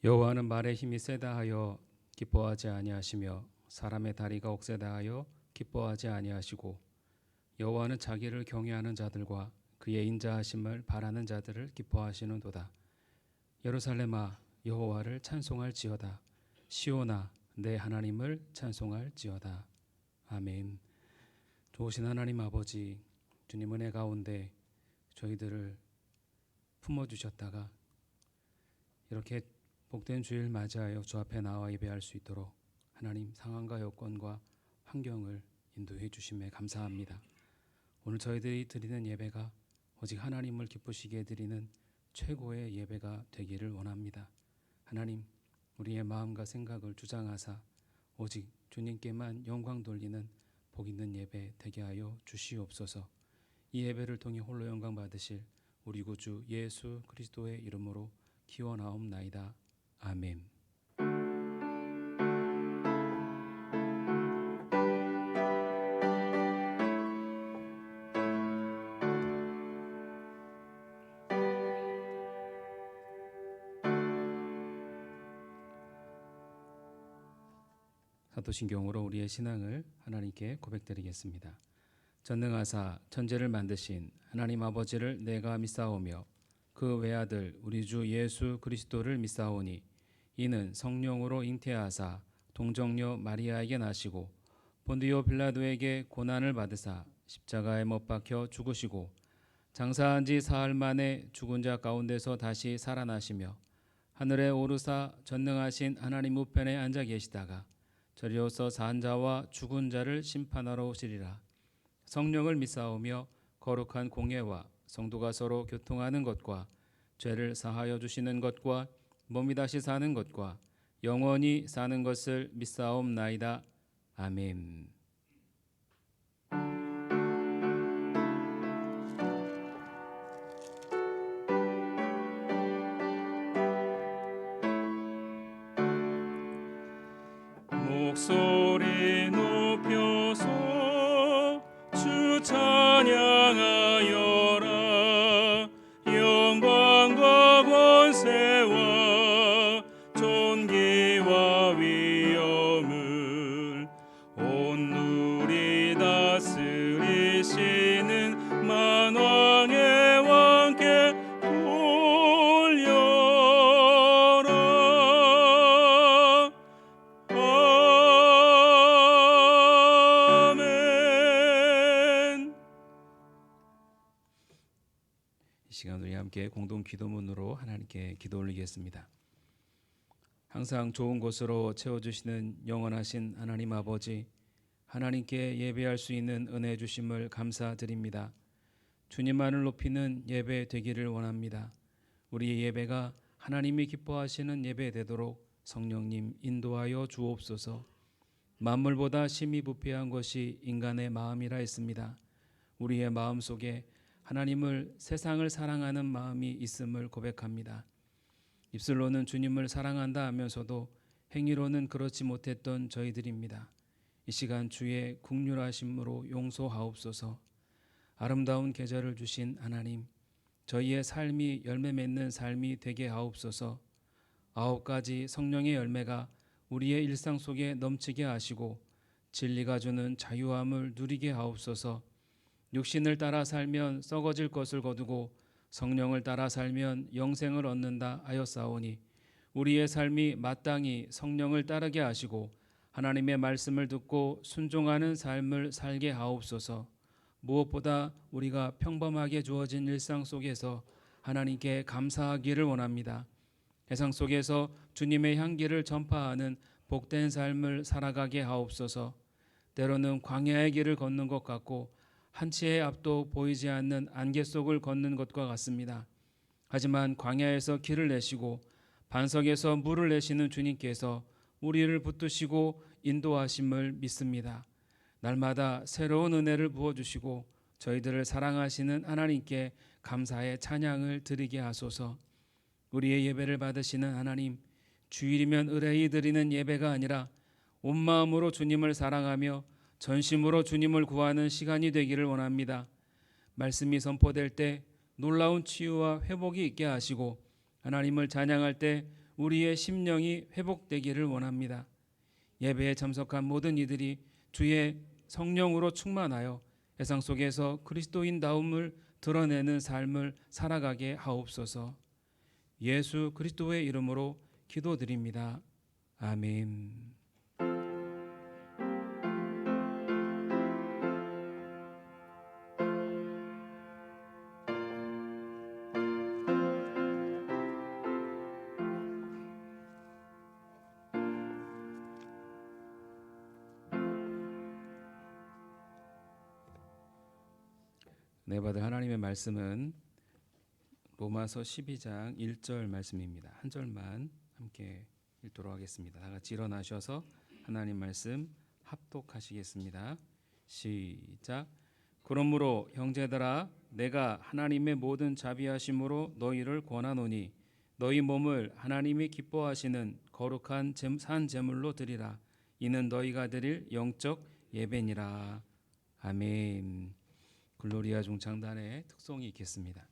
여호와는 말의 힘이 세다 하여 기뻐하지 아니하시며 사람의 다리가 억세다 하여 기뻐하지 아니하시고 여호와는 자기를 경외하는 자들과 그의 인자하심을 바라는 자들을 기뻐하시는도다. 예루살렘아 여호와를 찬송할지어다. 시온아 내 하나님을 찬송할지어다. 아멘. 좋으신 하나님 아버지, 주님 은혜 가운데 저희들을 품어주셨다가 이렇게 복된 주일 맞이하여 주 앞에 나와 예배할 수 있도록 하나님 상황과 여건과 환경을 인도해 주심에 감사합니다. 오늘 저희들이 드리는 예배가 오직 하나님을 기쁘시게 드리는 최고의 예배가 되기를 원합니다. 하나님, 우리의 마음과 생각을 주장하사 오직 주님께만 영광 돌리는 복 있는 예배 되게 하여 주시옵소서. 이 예배를 통해 홀로 영광 받으실 우리 구주 예수 그리스도의 이름으로 기원하옵나이다. 아멘. 사도신경으로 우리의 신앙을 하나님께 고백드리겠습니다. 전능하사 천지를 만드신 하나님 아버지를 내가 믿사오며 그 외아들 우리 주 예수 그리스도를 믿사오니 이는 성령으로 잉태하사 동정녀 마리아에게 나시고 본디오 빌라도에게 고난을 받으사 십자가에 못 박혀 죽으시고 장사한 지 사흘 만에 죽은 자 가운데서 다시 살아나시며 하늘에 오르사 전능하신 하나님 우편에 앉아 계시다가 저리로서 산 자와 죽은 자를 심판하러 오시리라. 성령을 믿사오며 거룩한 공예와 성도가 서로 교통하는 것과 죄를 사하여 주시는 것과 몸이 다시 사는 것과 영원히 사는 것을 믿사옵나이다. 아멘. 목소리 높여서 주 찬양하여라. 영광과 권세와 존귀와 위엄을 온누리 다스리시는 만왕의 왕께 돌려라. 이 시간 우리 함께 공동 기도문으로 하나님께 기도 올리겠습니다. 항상 좋은 곳으로 채워주시는 영원하신 하나님 아버지, 하나님께 예배할 수 있는 은혜 주심을 감사드립니다. 주님만을 높이는 예배 되기를 원합니다. 우리의 예배가 하나님이 기뻐하시는 예배 되도록 성령님 인도하여 주옵소서. 만물보다 심히 부패한 것이 인간의 마음이라 했습니다. 우리의 마음 속에 하나님을, 세상을 사랑하는 마음이 있음을 고백합니다. 입술로는 주님을 사랑한다 하면서도 행위로는 그렇지 못했던 저희들입니다. 이 시간 주의 긍휼하심으로 용서하옵소서. 아름다운 계절을 주신 하나님, 저희의 삶이 열매 맺는 삶이 되게 하옵소서. 9가지 성령의 열매가 우리의 일상 속에 넘치게 하시고 진리가 주는 자유함을 누리게 하옵소서. 육신을 따라 살면 썩어질 것을 거두고 성령을 따라 살면 영생을 얻는다 하였사오니 우리의 삶이 마땅히 성령을 따르게 하시고 하나님의 말씀을 듣고 순종하는 삶을 살게 하옵소서. 무엇보다 우리가 평범하게 주어진 일상 속에서 하나님께 감사하기를 원합니다. 세상 속에서 주님의 향기를 전파하는 복된 삶을 살아가게 하옵소서. 때로는 광야의 길을 걷는 것 같고 한치의 앞도 보이지 않는 안개 속을 걷는 것과 같습니다. 하지만 광야에서 길을 내시고 반석에서 물을 내시는 주님께서 우리를 붙드시고 인도하심을 믿습니다. 날마다 새로운 은혜를 부어주시고 저희들을 사랑하시는 하나님께 감사의 찬양을 드리게 하소서. 우리의 예배를 받으시는 하나님, 주일이면 의뢰히 드리는 예배가 아니라 온 마음으로 주님을 사랑하며 전심으로 주님을 구하는 시간이 되기를 원합니다. 말씀이 선포될 때 놀라운 치유와 회복이 있게 하시고 하나님을 찬양할 때 우리의 심령이 회복되기를 원합니다. 예배에 참석한 모든 이들이 주의 성령으로 충만하여 세상 속에서 그리스도인다움을 드러내는 삶을 살아가게 하옵소서. 예수 그리스도의 이름으로 기도드립니다. 아멘. 네, 받을 하나님의 말씀은 로마서 12장 1절 말씀입니다. 한 절만 함께 읽도록 하겠습니다. 다 같이 일어나셔서 하나님 말씀 합독하시겠습니다. 시작. 그러므로 형제들아 내가 하나님의 모든 자비하심으로 너희를 권하노니 너희 몸을 하나님이 기뻐하시는 거룩한 산 제물로 드리라. 이는 너희가 드릴 영적 예배니라. 아멘. 글로리아 중창단의 특송이 있겠습니다.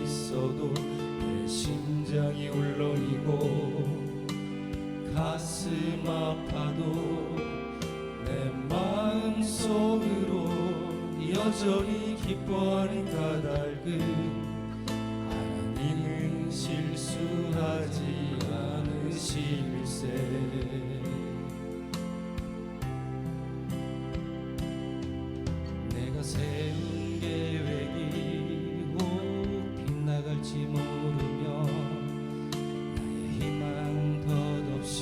있어도 내 심장이 울렁이고 가슴 아파도 내 마음속으로 여전히 기뻐하는 까닭은 하나님은 실수하지 않으실세. 내가 세운 계획이 빗나갈지 모르며 나의 희망 덧없이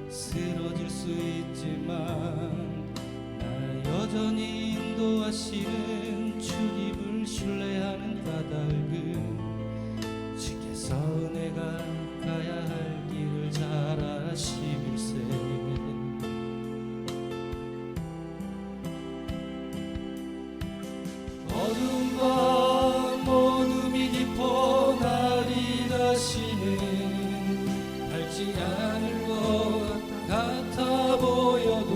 쓰러질 수 있지만 날 여전히 인도하시는 주님을 신뢰하는 까닭은 주께서 내가 가야 할 길을 잘 아시밀세. 어두운 밤 어둠이 깊어 날이 다시는 밝지 않을 것 같아 보여도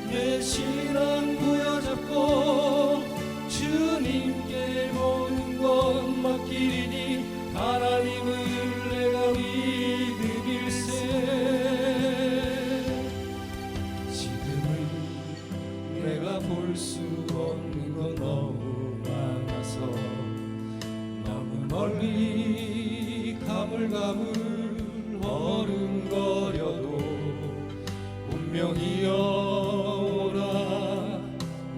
내 신앙 부여잡고 주님께 모든 것 맡기리니 하나님을 내가 믿음일세. 지금은 내가 볼 수 없는 건 너무 많아서 너무 멀리 가물가물 어른거려도 운명이여 오라.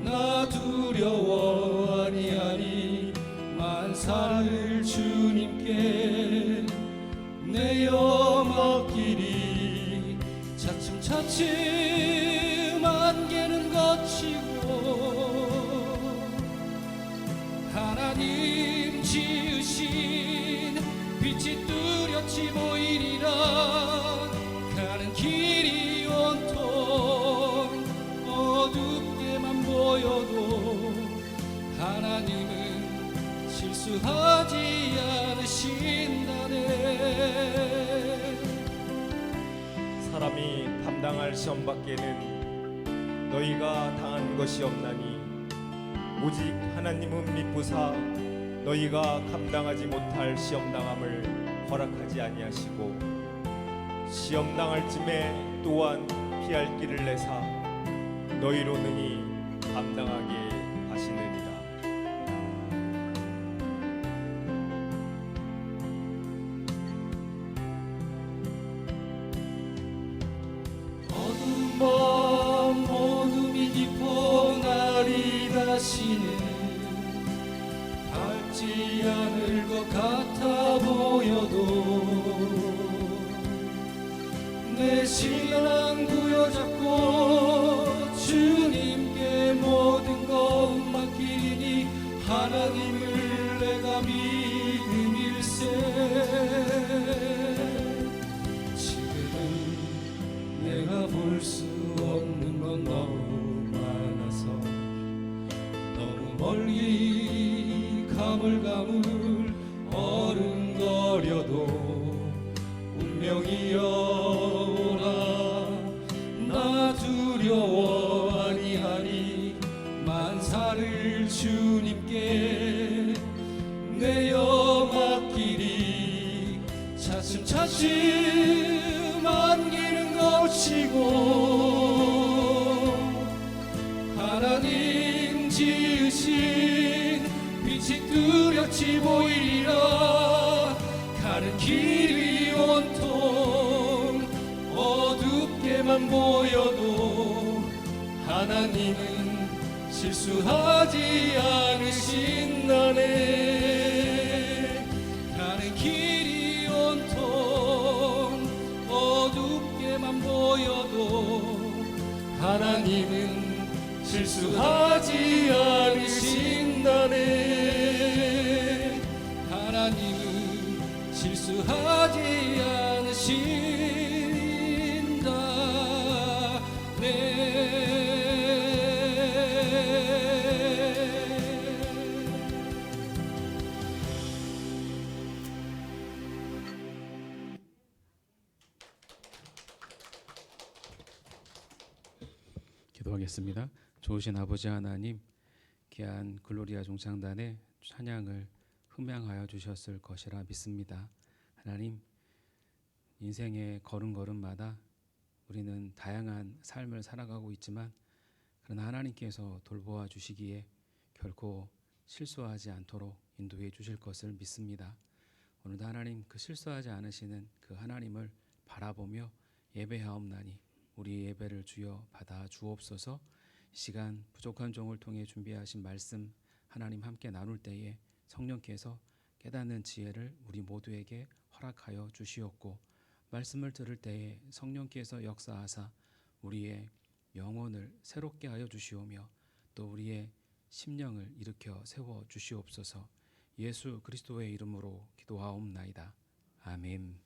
나 두려워 아니하니 만사를 주님께 내어 맡기리. 차츰차츰 안개는 거치고 하나님 지으신 빛이 뚜렷이 보이리라. 가는 길이 온통 어둡게만 보여도 하나님은 실수하지 않으신다네. 사람이 감당할 시험 밖에는 너희가 당한 것이 없나니 오직 하나님은 미쁘사 너희가 감당하지 못할 시험당함을 허락하지 아니하시고 시험당할 쯤에 또한 피할 길을 내사 너희로 능히 감당하게 하시느니라. 어두운 밤 어둠이 깊어 날이 다시는 밝지 않을 것 같아 보여도 신앙 부여잡고 주님께 모든 것 맡기니 하나님을 내가 믿음일세. 지금은 내가 볼 수 없는 건 너무 많아서 너무 멀리 가물가물 어른거려도 운명이여 오라. 나 두려워 아니하니 만사를 주님께 내어 맡기리. 차츰차츰 안기는 것이고 하나님 지으신 빛이 뚜렷이 보이리라. 가는 길이 온통 어둡게만 보여도 하나님은 실수하지 않으신다네. 가는 길이 온통 어둡게만 보여도 하나님은 실수하지 않으신다네. 하나님은 실수하지 기도하겠습니다. 좋으신 아버지 하나님, 귀한 글로리아 종창단의 찬양을 흠양하여 주셨을 것이라 믿습니다. 하나님, 인생의 걸음걸음마다 우리는 다양한 삶을 살아가고 있지만 그러나 하나님께서 돌보아 주시기에 결코 실수하지 않도록 인도해 주실 것을 믿습니다. 오늘도 하나님, 그 실수하지 않으시는 그 하나님을 바라보며 예배하옵나니 우리 예배를 주여 받아 주옵소서. 이 시간 부족한 종을 통해 준비하신 말씀 하나님 함께 나눌 때에 성령께서 깨닫는 지혜를 우리 모두에게 허락하여 주시옵고, 말씀을 들을 때에 성령께서 역사하사 우리의 영혼을 새롭게 하여 주시오며 또 우리의 심령을 일으켜 세워 주시옵소서. 예수 그리스도의 이름으로 기도하옵나이다. 아멘.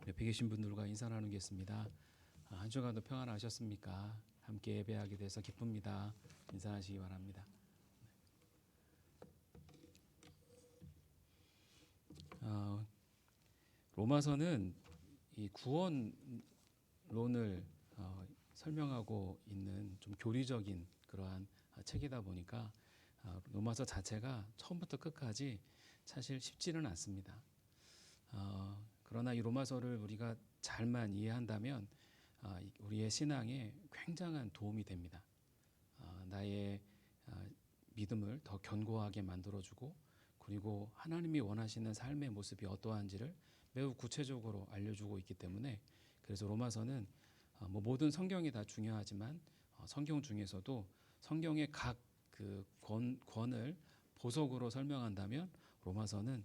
옆에 계신 분들과 인사 나누겠습니다. 한 주간도 평안하셨습니까? 함께 예배하게 돼서 기쁩니다. 인사하시기 바랍니다. 로마서는 이 구원론을 설명하고 있는 좀 교리적인 그러한 책이다 보니까 로마서 자체가 처음부터 끝까지 사실 쉽지는 않습니다. 그러나 이 로마서를 우리가 잘만 이해한다면 우리의 신앙에 굉장한 도움이 됩니다. 나의 믿음을 더 견고하게 만들어주고, 그리고 하나님이 원하시는 삶의 모습이 어떠한지를 매우 구체적으로 알려주고 있기 때문에, 그래서 로마서는 모든 성경이 다 중요하지만 성경 중에서도 성경의 각 그 권을 보석으로 설명한다면 로마서는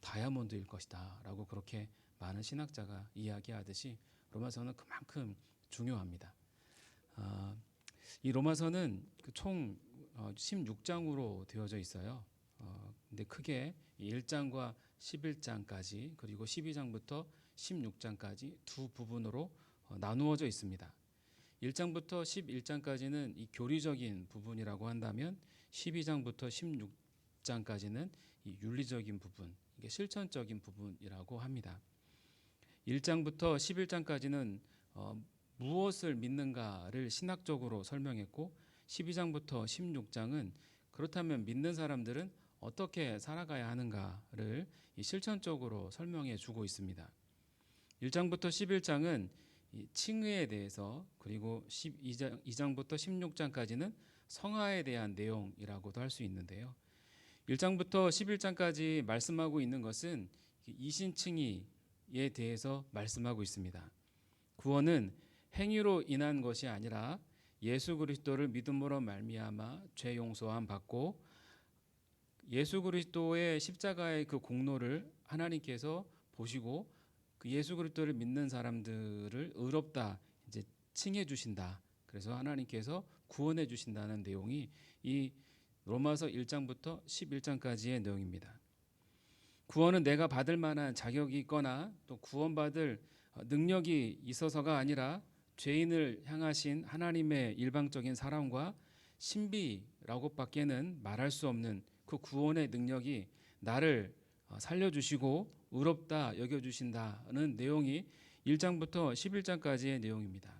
다이아몬드일 것이다 라고 그렇게 많은 신학자가 이야기하듯이 로마서는 그만큼 중요합니다. 이 로마서는 총 16장으로 되어져 있어요. 근데 크게 1장과 11장까지 그리고 12장부터 16장까지 두 부분으로 나누어져 있습니다. 1장부터 11장까지는 이 교리적인 부분이라고 한다면 12장부터 16장까지는 이 윤리적인 부분, 이게 실천적인 부분이라고 합니다. 1장부터 11장까지는 무엇을 믿는가를 신학적으로 설명했고, 12장부터 16장은 그렇다면 믿는 사람들은 어떻게 살아가야 하는가를 이 실천적으로 설명해 주고 있습니다. 1장부터 11장은 이 칭의에 대해서, 그리고 2장부터 16장까지는 성화에 대한 내용이라고도 할 수 있는데요. 1장부터 11장까지 말씀하고 있는 것은 이신칭의에 대해서 말씀하고 있습니다. 구원은 행위로 인한 것이 아니라 예수 그리스도를 믿음으로 말미암아 죄 용서함 받고, 예수 그리스도의 십자가의 그 공로를 하나님께서 보시고 그 예수 그리스도를 믿는 사람들을 의롭다 이제 칭해 주신다. 그래서 하나님께서 구원해 주신다는 내용이 이 로마서 1장부터 11장까지의 내용입니다. 구원은 내가 받을 만한 자격이 있거나 또 구원받을 능력이 있어서가 아니라 죄인을 향하신 하나님의 일방적인 사랑과 신비라고밖에는 말할 수 없는 그 구원의 능력이 나를 살려주시고 의롭다 여겨주신다는 내용이 1장부터 11장까지의 내용입니다.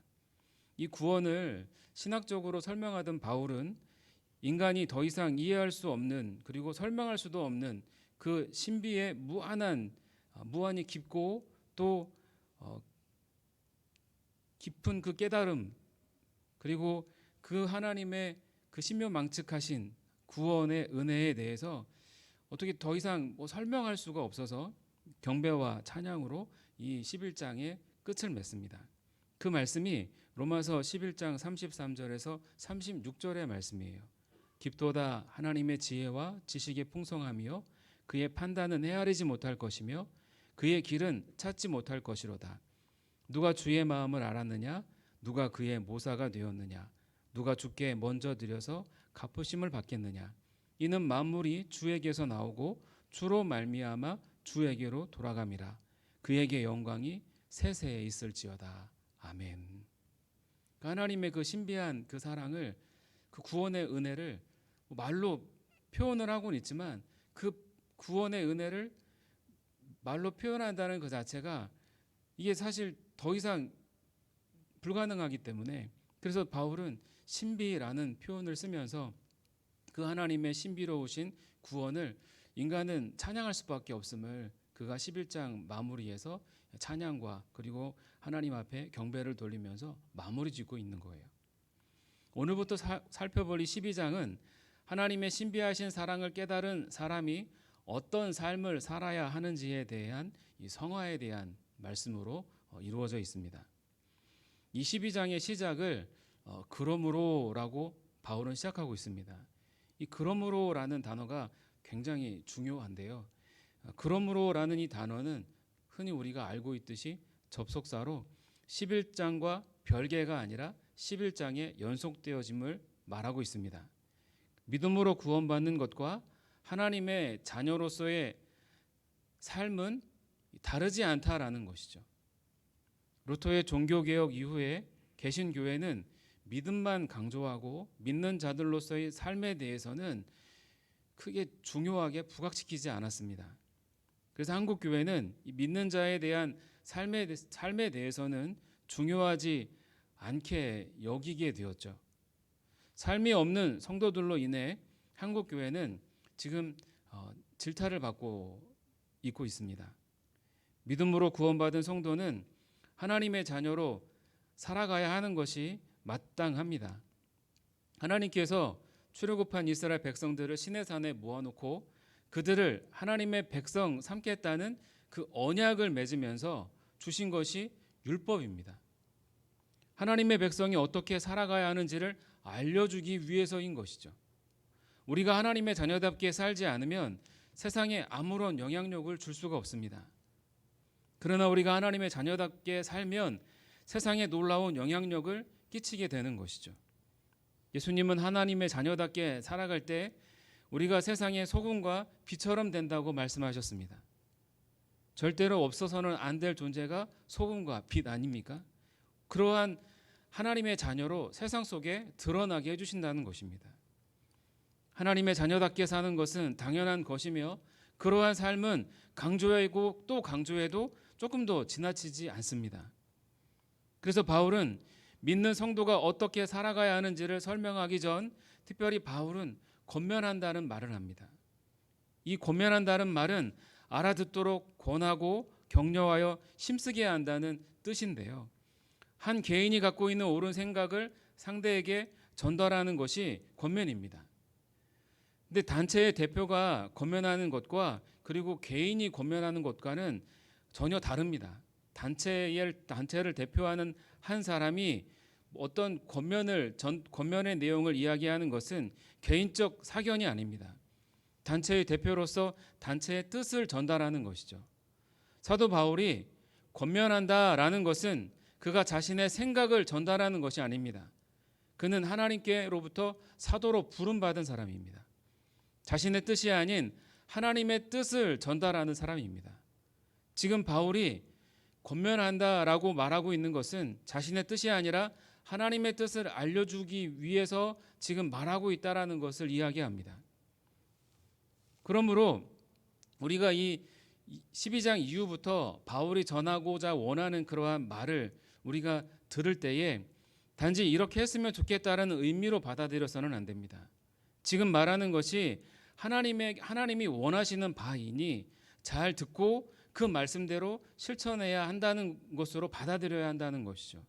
이 구원을 신학적으로 설명하던 바울은 인간이 더 이상 이해할 수 없는 그리고 설명할 수도 없는 그 신비의 무한히 깊고 또 깊은 그 깨달음 그리고 그 하나님의 그 신묘망측하신 구원의 은혜에 대해서 어떻게 더 이상 설명할 수가 없어서 경배와 찬양으로 이 11장의 끝을 맺습니다. 그 말씀이 로마서 11장 33절에서 36절의 말씀이에요. 깊도다 하나님의 지혜와 지식의 풍성함이요 그의 판단은 헤아리지 못할 것이며 그의 길은 찾지 못할 것이로다. 누가 주의 마음을 알았느냐? 누가 그의 모사가 되었느냐? 누가 주께 먼저 드려서 갚으심을 받겠느냐? 이는 만물이 주에게서 나오고 주로 말미암아 주에게로 돌아감이라. 그에게 영광이 세세에 있을지어다. 아멘. 하나님의 그 신비한 그 사랑을 그 구원의 은혜를 말로 표현을 하고는 있지만 그 구원의 은혜를 말로 표현한다는 그 자체가 이게 사실 더 이상 불가능하기 때문에 그래서 바울은 신비라는 표현을 쓰면서 그 하나님의 신비로우신 구원을 인간은 찬양할 수밖에 없음을 그가 11장 마무리에서 찬양과 그리고 하나님 앞에 경배를 돌리면서 마무리 짓고 있는 거예요. 오늘부터 살펴볼 이 12장은 하나님의 신비하신 사랑을 깨달은 사람이 어떤 삶을 살아야 하는지에 대한 이 성화에 대한 말씀으로 이루어져 있습니다. 이 12장의 시작을 그러므로라고 바울은 시작하고 있습니다. 이 그러므로라는 단어가 굉장히 중요한데요. 그러므로라는 이 단어는 흔히 우리가 알고 있듯이 접속사로 11장과 별개가 아니라 11장에 연속되어짐을 말하고 있습니다. 믿음으로 구원받는 것과 하나님의 자녀로서의 삶은 다르지 않다라는 것이죠. 루터의 종교개혁 이후에 개신교회는 믿음만 강조하고 믿는 자들로서의 삶에 대해서는 크게 중요하게 부각시키지 않았습니다. 그래서 한국 교회는 믿는 자에 대한 삶에 대해서는 중요하지 않게 여기게 되었죠. 삶이 없는 성도들로 인해 한국 교회는 지금 질타를 받고 있고 있습니다. 믿음으로 구원받은 성도는 하나님의 자녀로 살아가야 하는 것이 마땅합니다. 하나님께서 출애굽한 이스라엘 백성들을 시내산에 모아놓고 그들을 하나님의 백성 삼겠다는 그 언약을 맺으면서 주신 것이 율법입니다. 하나님의 백성이 어떻게 살아가야 하는지를 알려주기 위해서인 것이죠. 우리가 하나님의 자녀답게 살지 않으면 세상에 아무런 영향력을 줄 수가 없습니다. 그러나 우리가 하나님의 자녀답게 살면 세상에 놀라운 영향력을 끼치게 되는 것이죠. 예수님은 하나님의 자녀답게 살아갈 때 우리가 세상의 소금과 빛처럼 된다고 말씀하셨습니다. 절대로 없어서는 안 될 존재가 소금과 빛 아닙니까? 그러한 하나님의 자녀로 세상 속에 드러나게 해주신다는 것입니다. 하나님의 자녀답게 사는 것은 당연한 것이며 그러한 삶은 강조하고 또 강조해도 조금 더 지나치지 않습니다. 그래서 바울은 믿는 성도가 어떻게 살아가야 하는지를 설명하기 전 특별히 바울은 권면한다는 말을 합니다. 이 권면한다는 말은 알아듣도록 권하고 격려하여 힘쓰게 한다는 뜻인데요. 한 개인이 갖고 있는 옳은 생각을 상대에게 전달하는 것이 권면입니다. 근데 단체의 대표가 권면하는 것과 그리고 개인이 권면하는 것과는 전혀 다릅니다. 단체를 대표하는 한 사람이 어떤 권면의 내용을 이야기하는 것은 개인적 사견이 아닙니다. 단체의 대표로서 단체의 뜻을 전달하는 것이죠. 사도 바울이 권면한다라는 것은 그가 자신의 생각을 전달하는 것이 아닙니다. 그는 하나님께로부터 사도로 부름받은 사람입니다. 자신의 뜻이 아닌 하나님의 뜻을 전달하는 사람입니다. 지금 바울이 권면한다라고 말하고 있는 것은 자신의 뜻이 아니라 하나님의 뜻을 알려주기 위해서 지금 말하고 있다라는 것을 이야기합니다. 그러므로 우리가 이 12장 이후부터 바울이 전하고자 원하는 그러한 말을 우리가 들을 때에 단지 이렇게 했으면 좋겠다라는 의미로 받아들여서는 안 됩니다. 지금 말하는 것이 하나님이 원하시는 바이니 잘 듣고 그 말씀대로 실천해야 한다는 것으로 받아들여야 한다는 것이죠.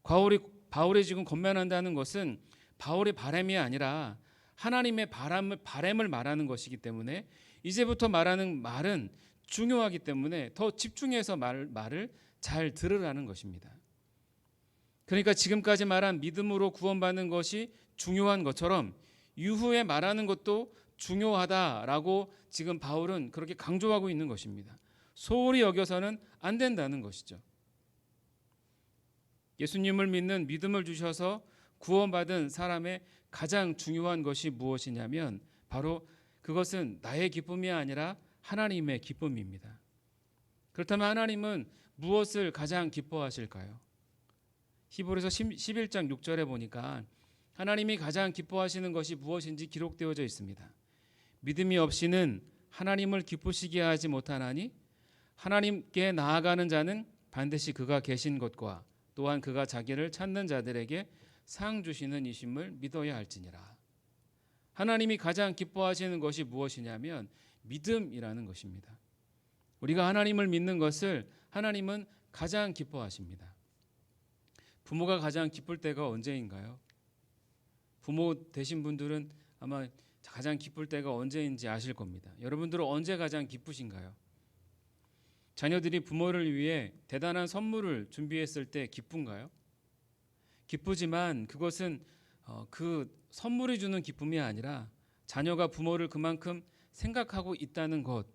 바울이 지금 권면한다는 것은 바울의 바람이 아니라 하나님의 바람을 말하는 것이기 때문에 이제부터 말하는 말은 중요하기 때문에 더 집중해서 말을 잘 들으라는 것입니다. 그러니까 지금까지 말한 믿음으로 구원받는 것이 중요한 것처럼 이후에 말하는 것도 중요하다라고 지금 바울은 그렇게 강조하고 있는 것입니다. 소홀히 여겨서는 안 된다는 것이죠. 예수님을 믿는 믿음을 주셔서 구원받은 사람의 가장 중요한 것이 무엇이냐면 바로 그것은 나의 기쁨이 아니라 하나님의 기쁨입니다. 그렇다면 하나님은 무엇을 가장 기뻐하실까요? 히브리서 11장 6절에 보니까 하나님이 가장 기뻐하시는 것이 무엇인지 기록되어져 있습니다. 믿음이 없이는 하나님을 기쁘시게 하지 못하나니 하나님께 나아가는 자는 반드시 그가 계신 것과 또한 그가 자기를 찾는 자들에게 상 주시는 이심을 믿어야 할지니라. 하나님이 가장 기뻐하시는 것이 무엇이냐면 믿음이라는 것입니다. 우리가 하나님을 믿는 것을 하나님은 가장 기뻐하십니다. 부모가 가장 기쁠 때가 언제인가요? 부모 되신 분들은 아마 가장 기쁠 때가 언제인지 아실 겁니다. 여러분들은 언제 가장 기쁘신가요? 자녀들이 부모를 위해 대단한 선물을 준비했을 때 기쁜가요? 기쁘지만 그것은 그 선물이 주는 기쁨이 아니라 자녀가 부모를 그만큼 생각하고 있다는 것,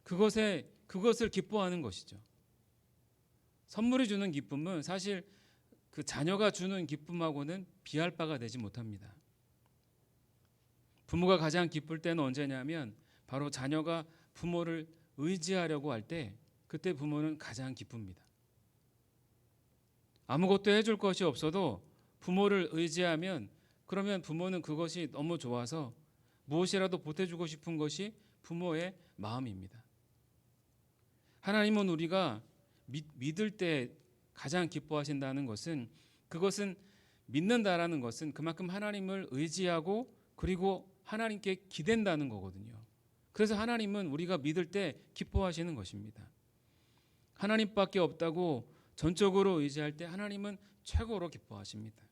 그것을 기뻐하는 것이죠. 선물이 주는 기쁨은 사실 그 자녀가 주는 기쁨하고는 비할 바가 되지 못합니다. 부모가 가장 기쁠 때는 언제냐면 바로 자녀가 부모를 의지하려고 할 때 그때 부모는 가장 기쁩니다. 아무것도 해줄 것이 없어도 부모를 의지하면 그러면 부모는 그것이 너무 좋아서 무엇이라도 보태주고 싶은 것이 부모의 마음입니다. 하나님은 우리가 믿을 때 가장 기뻐하신다는 것은 그것은 믿는다라는 것은 그만큼 하나님을 의지하고 그리고 하나님께 기댄다는 거거든요. 그래서 하나님은 우리가 믿을 때 기뻐하시는 것입니다. 하나님밖에 없다고 전적으로 의지할 때 하나님은 최고로 기뻐하십니다.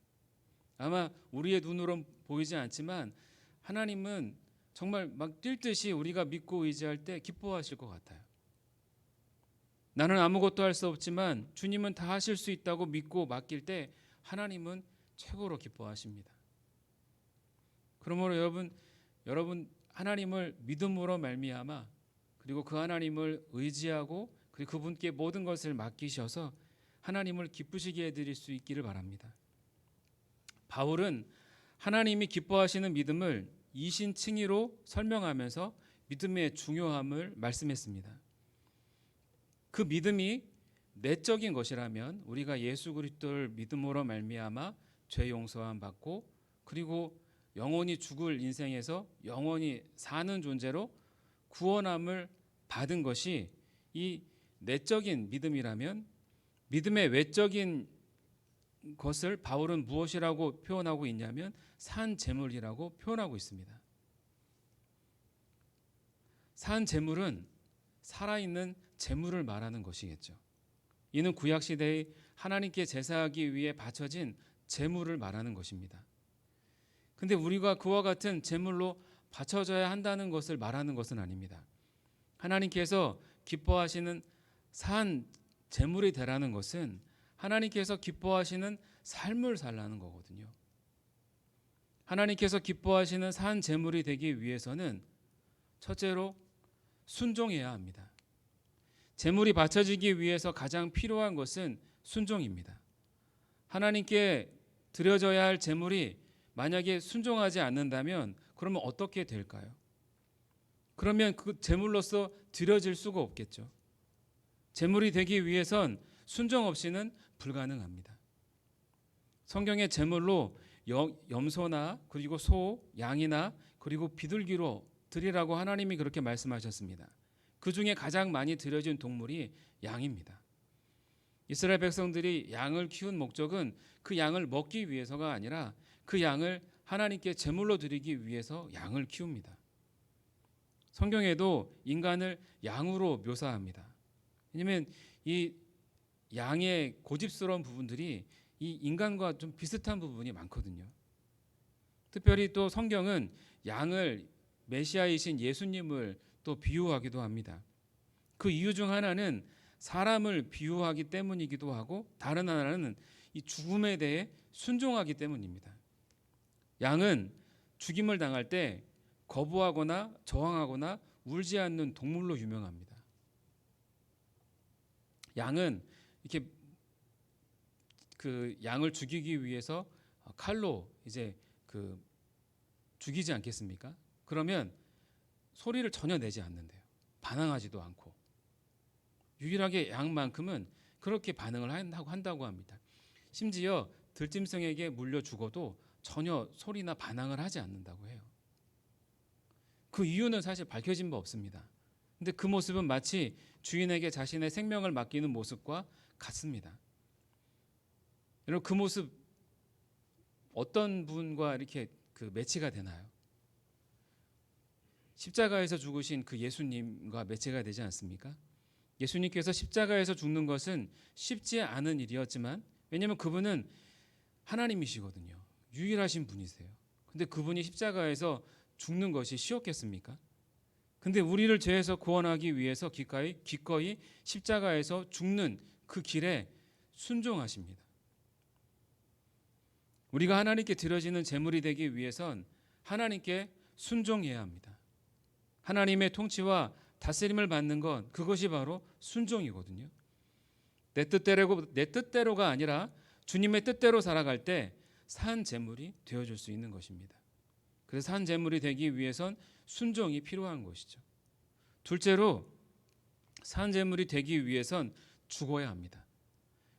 아마 우리의 눈으로 보이지 않지만 하나님은 정말 막 뛸 듯이 우리가 믿고 의지할 때 기뻐하실 것 같아요. 나는 아무것도 할 수 없지만 주님은 다 하실 수 있다고 믿고 맡길 때 하나님은 최고로 기뻐하십니다. 그러므로 여러분 하나님을 믿음으로 말미암아 그리고 그 하나님을 의지하고 그리고 그분께 모든 것을 맡기셔서 하나님을 기쁘시게 해드릴 수 있기를 바랍니다. 바울은 하나님이 기뻐하시는 믿음을 이신칭의로 설명하면서 믿음의 중요함을 말씀했습니다. 그 믿음이 내적인 것이라면 우리가 예수 그리스도를 믿음으로 말미암아 죄 용서함 받고 그리고 영원히 죽을 인생에서 영원히 사는 존재로 구원함을 받은 것이 이 내적인 믿음이라면 믿음의 외적인 것을 바울은 무엇이라고 표현하고 있냐면 산 제물이라고 표현하고 있습니다. 산 제물은 살아있는 제물을 말하는 것이겠죠. 이는 구약 시대에 하나님께 제사하기 위해 바쳐진 제물을 말하는 것입니다. 근데 우리가 그와 같은 제물로 바쳐져야 한다는 것을 말하는 것은 아닙니다. 하나님께서 기뻐하시는 산 제물이 되라는 것은 하나님께서 기뻐하시는 삶을 살라는 거거든요. 하나님께서 기뻐하시는 산 제물이 되기 위해서는 첫째로 순종해야 합니다. 제물이 바쳐지기 위해서 가장 필요한 것은 순종입니다. 하나님께 드려져야 할 제물이 만약에 순종하지 않는다면 그러면 어떻게 될까요? 그러면 그 제물로서 드려질 수가 없겠죠. 제물이 되기 위해선 순종 없이는 불가능합니다. 성경의 제물로 염소나 그리고 소, 양이나 그리고 비둘기로 드리라고 하나님이 그렇게 말씀하셨습니다. 그 중에 가장 많이 드려진 동물이 양입니다. 이스라엘 백성들이 양을 키운 목적은 그 양을 먹기 위해서가 아니라 그 양을 하나님께 제물로 드리기 위해서 양을 키웁니다. 성경에도 인간을 양으로 묘사합니다. 왜냐하면 이 양의 고집스러운 부분들이 이 인간과 좀 비슷한 부분이 많거든요. 특별히 또 성경은 양을 메시아이신 예수님을 또 비유하기도 합니다. 그 이유 중 하나는 사람을 비유하기 때문이기도 하고 다른 하나는 이 죽음에 대해 순종하기 때문입니다. 양은 죽임을 당할 때 거부하거나 저항하거나 울지 않는 동물로 유명합니다. 양은 이렇게 그 양을 죽이기 위해서 칼로 이제 그 죽이지 않겠습니까? 그러면 소리를 전혀 내지 않는데요. 반항하지도 않고. 유일하게 양만큼은 그렇게 반응을 한다고 합니다. 심지어 들짐승에게 물려 죽어도 전혀 소리나 반항을 하지 않는다고 해요. 그 이유는 사실 밝혀진 바 없습니다. 근데 그 모습은 마치 주인에게 자신의 생명을 맡기는 모습과 같습니다. 여러분, 그 모습 어떤 분과 이렇게 그 매치가 되나요? 십자가에서 죽으신 그 예수님과 매치가 되지 않습니까? 예수님께서 십자가에서 죽는 것은 쉽지 않은 일이었지만, 왜냐하면 그분은 하나님이시거든요. 유일하신 분이세요. 근데 그분이 십자가에서 죽는 것이 쉬웠겠습니까? 근데 우리를 죄에서 구원하기 위해서 기꺼이 십자가에서 죽는 그 길에 순종하십니다. 우리가 하나님께 드려지는 제물이 되기 위해선 하나님께 순종해야 합니다. 하나님의 통치와 다스림을 받는 건 그것이 바로 순종이거든요. 내 뜻대로가 아니라 주님의 뜻대로 살아갈 때 산 제물이 되어줄 수 있는 것입니다. 그래서 산 제물이 되기 위해선 순종이 필요한 것이죠. 둘째로 산 제물이 되기 위해선 죽어야 합니다.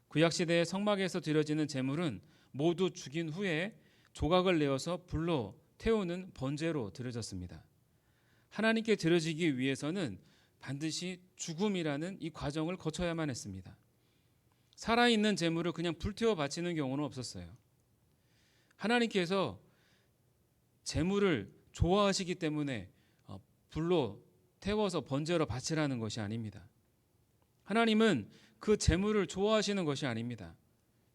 구약시대의 성막에서 드려지는 제물은 모두 죽인 후에 조각을 내어서 불로 태우는 번제로 드려졌습니다. 하나님께 드려지기 위해서는 반드시 죽음이라는 이 과정을 거쳐야만 했습니다. 살아있는 제물을 그냥 불태워 바치는 경우는 없었어요. 하나님께서 제물을 좋아하시기 때문에 불로 태워서 번제로 바치라는 것이 아닙니다. 하나님은 그 제물을 좋아하시는 것이 아닙니다.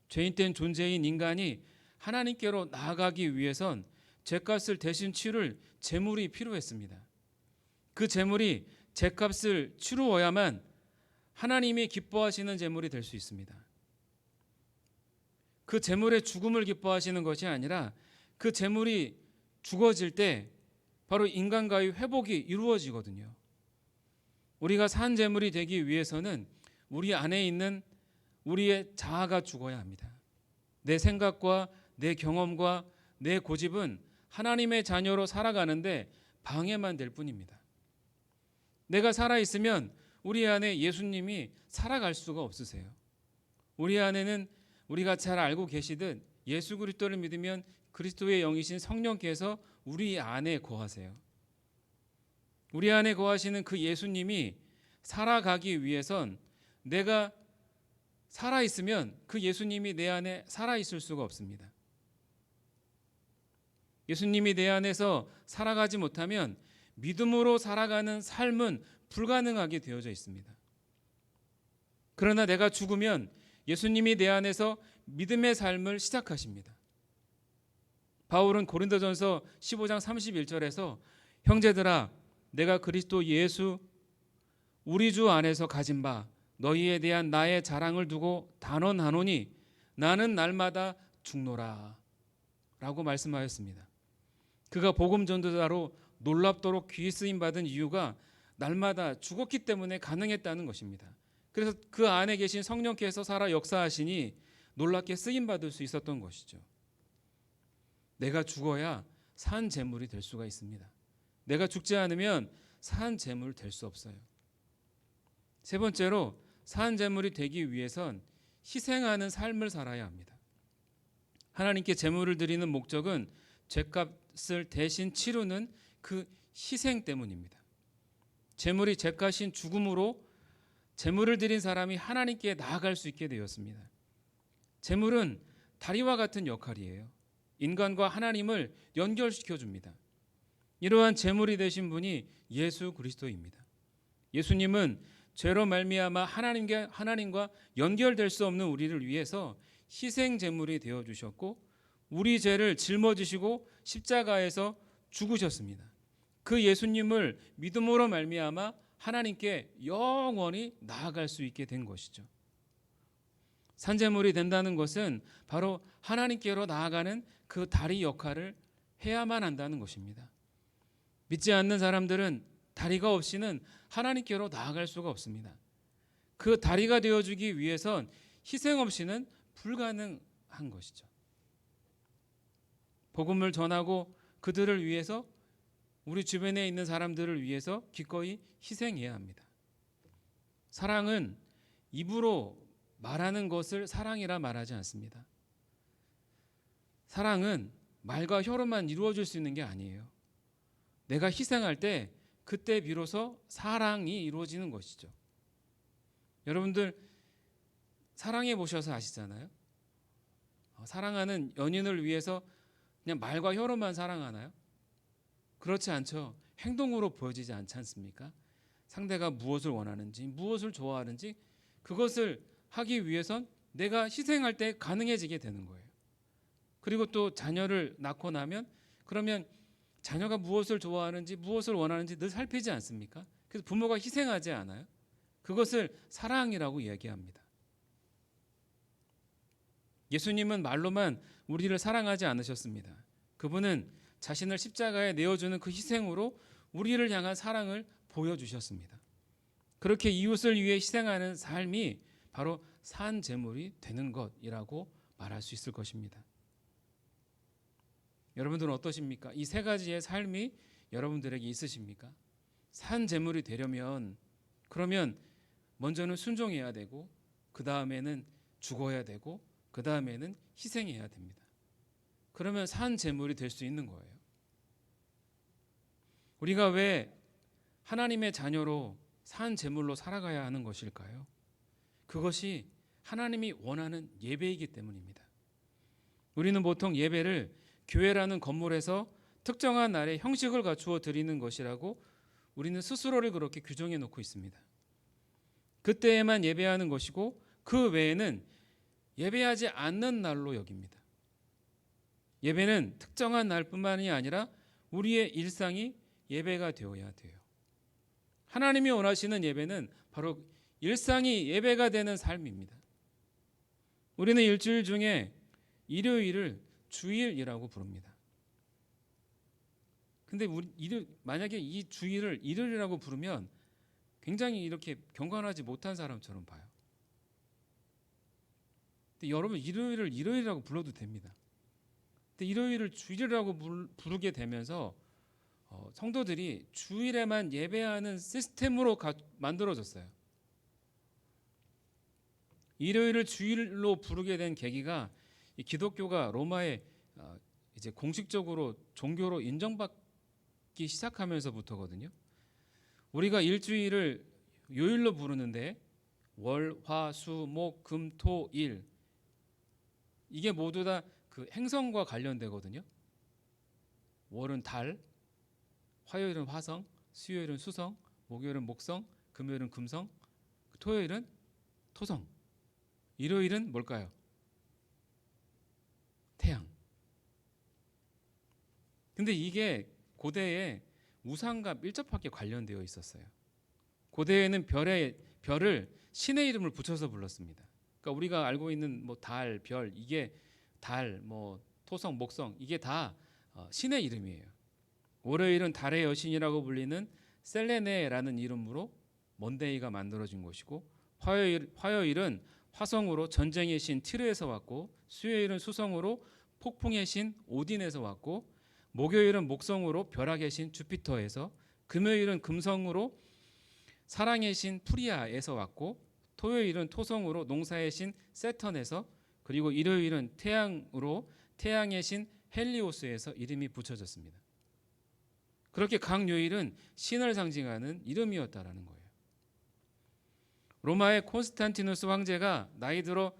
죄인된 존재인 인간이 하나님께로 나아가기 위해선 죄값을 대신 치를 제물이 필요했습니다. 그 제물이 죄값을 치루어야만 하나님이 기뻐하시는 제물이 될 수 있습니다. 그 제물의 죽음을 기뻐하시는 것이 아니라 그 제물이 죽어질 때 바로 인간과의 회복이 이루어지거든요. 우리가 산 제물이 되기 위해서는 우리 안에 있는 우리의 자아가 죽어야 합니다. 내 생각과 내 경험과 내 고집은 하나님의 자녀로 살아가는데 방해만 될 뿐입니다. 내가 살아있으면 우리 안에 예수님이 살아갈 수가 없으세요. 우리 안에는 우리가 잘 알고 계시듯 예수 그리스도를 믿으면 그리스도의 영이신 성령께서 우리 안에 거하세요. 우리 안에 거하시는 그 예수님이 살아가기 위해선 내가 살아있으면 그 예수님이 내 안에 살아있을 수가 없습니다. 예수님이 내 안에서 살아가지 못하면 믿음으로 살아가는 삶은 불가능하게 되어져 있습니다. 그러나 내가 죽으면 예수님이 내 안에서 믿음의 삶을 시작하십니다. 바울은 고린도전서 15장 31절에서 형제들아 내가 그리스도 예수 우리 주 안에서 가진 바 너희에 대한 나의 자랑을 두고 단언하노니 나는 날마다 죽노라 라고 말씀하였습니다. 그가 복음 전도자로 놀랍도록 귀 쓰임 받은 이유가 날마다 죽었기 때문에 가능했다는 것입니다. 그래서 그 안에 계신 성령께서 살아 역사하시니 놀랍게 쓰임 받을 수 있었던 것이죠. 내가 죽어야 산 제물이 될 수가 있습니다. 내가 죽지 않으면 산 제물 될 수 없어요. 세 번째로 산 제물이 되기 위해선 희생하는 삶을 살아야 합니다. 하나님께 제물을 드리는 목적은 죄값을 대신 치르는 그 희생 때문입니다. 제물이 죄값인 죽음으로 제물을 드린 사람이 하나님께 나아갈 수 있게 되었습니다. 제물은 다리와 같은 역할이에요. 인간과 하나님을 연결시켜 줍니다. 이러한 제물이 되신 분이 예수 그리스도입니다. 예수님은 죄로 말미암아 하나님과 연결될 수 없는 우리를 위해서 희생 제물이 되어 주셨고 우리 죄를 짊어지시고 십자가에서 죽으셨습니다. 그 예수님을 믿음으로 말미암아 하나님께 영원히 나아갈 수 있게 된 것이죠. 산제물이 된다는 것은 바로 하나님께로 나아가는 그 다리 역할을 해야만 한다는 것입니다. 믿지 않는 사람들은 다리가 없이는 하나님께로 나아갈 수가 없습니다. 그 다리가 되어주기 위해선 희생 없이는 불가능한 것이죠. 복음을 전하고 그들을 위해서 우리 주변에 있는 사람들을 위해서 기꺼이 희생해야 합니다. 사랑은 입으로 말하는 것을 사랑이라 말하지 않습니다. 사랑은 말과 혀로만 이루어질 수 있는 게 아니에요. 내가 희생할 때 그때 비로소 사랑이 이루어지는 것이죠. 여러분들 사랑해 보셔서 아시잖아요. 사랑하는 연인을 위해서 그냥 말과 혀로만 사랑하나요? 그렇지 않죠. 행동으로 보여지지 않지 않습니까? 상대가 무엇을 원하는지, 무엇을 좋아하는지 그것을 하기 위해선 내가 희생할 때 가능해지게 되는 거예요. 그리고 또 자녀를 낳고 나면 그러면 자녀가 무엇을 좋아하는지 무엇을 원하는지 늘 살피지 않습니까? 그래서 부모가 희생하지 않아요? 그것을 사랑이라고 이야기합니다. 예수님은 말로만 우리를 사랑하지 않으셨습니다. 그분은 자신을 십자가에 내어주는 그 희생으로 우리를 향한 사랑을 보여주셨습니다. 그렇게 이웃을 위해 희생하는 삶이 바로 산 제물이 되는 것이라고 말할 수 있을 것입니다. 여러분들은 어떠십니까? 이 세 가지의 삶이 여러분들에게 있으십니까? 산 제물이 되려면 그러면 먼저는 순종해야 되고 그 다음에는 죽어야 되고 그 다음에는 희생해야 됩니다. 그러면 산 제물이 될 수 있는 거예요. 우리가 왜 하나님의 자녀로 산 제물로 살아가야 하는 것일까요? 그것이 하나님이 원하는 예배이기 때문입니다. 우리는 보통 예배를 교회라는 건물에서 특정한 날에 형식을 갖추어 드리는 것이라고 우리는 스스로를 그렇게 규정해 놓고 있습니다. 그때에만 예배하는 것이고 그 외에는 예배하지 않는 날로 여깁니다. 예배는 특정한 날뿐만이 아니라 우리의 일상이 예배가 되어야 돼요. 하나님이 원하시는 예배는 바로 일상이 예배가 되는 삶입니다. 우리는 일주일 중에 일요일을 주일이라고 부릅니다. 근데 만약에 이 주일을 일요일이라고 부르면 굉장히 이렇게 경건하지 못한 사람처럼 봐요. 근데 여러분 일요일을 일요일이라고 불러도 됩니다. 근데 일요일을 주일이라고 부르게 되면서 성도들이 주일에만 예배하는 시스템으로 만들어졌어요. 일요일을 주일로 부르게 된 계기가 이 기독교가 로마에 이제 공식적으로 종교로 인정받기 시작하면서부터거든요. 우리가 일주일을 요일로 부르는데 월, 화, 수, 목, 금, 토, 일 이게 모두 다 그 행성과 관련되거든요. 월은 달, 화요일은 화성, 수요일은 수성, 목요일은 목성, 금요일은 금성, 토요일은 토성, 일요일은 뭘까요? 태양. 근데 이게 고대에 우상과 밀접하게 관련되어 있었어요. 고대에는 별을 신의 이름을 붙여서 불렀습니다. 그러니까 우리가 알고 있는 뭐 달, 별 이게 달, 뭐 토성, 목성 이게 다 신의 이름이에요. 월요일은 달의 여신이라고 불리는 셀레네라는 이름으로 먼데이가 만들어진 것이고, 화요일은 화성으로 전쟁의 신 티르에서 왔고, 수요일은 수성으로 폭풍의 신 오딘에서 왔고, 목요일은 목성으로 벼락의 신 주피터에서, 금요일은 금성으로 사랑의 신 프리아에서 왔고, 토요일은 토성으로 농사의 신 세턴에서, 그리고 일요일은 태양으로 태양의 신 헬리오스에서 이름이 붙여졌습니다. 그렇게 각 요일은 신을 상징하는 이름이었다라는 거예요. 로마의 콘스탄티누스 황제가 나이 들어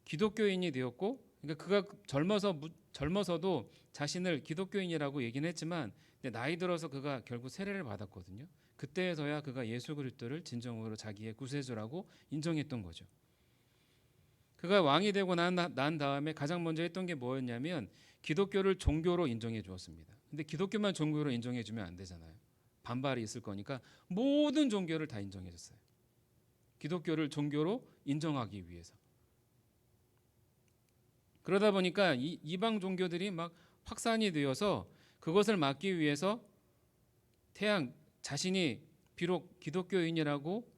기독교인이 되었고, 그러니까 그가 젊어서도 자신을 기독교인이라고 얘기는 했지만, 근데 나이 들어서 그가 결국 세례를 받았거든요. 그때에서야 그가 예수 그리스도를 진정으로 자기의 구세주라고 인정했던 거죠. 그가 왕이 되고 난 다음에 가장 먼저 했던 게 뭐였냐면 기독교를 종교로 인정해 주었습니다. 근데 기독교만 종교로 인정해 주면 안 되잖아요. 반발이 있을 거니까 모든 종교를 다 인정해 줬어요. 기독교를 종교로 인정하기 위해서. 그러다 보니까 이방 종교들이 막 확산이 되어서 그것을 막기 위해서 자신이 비록 기독교인이라고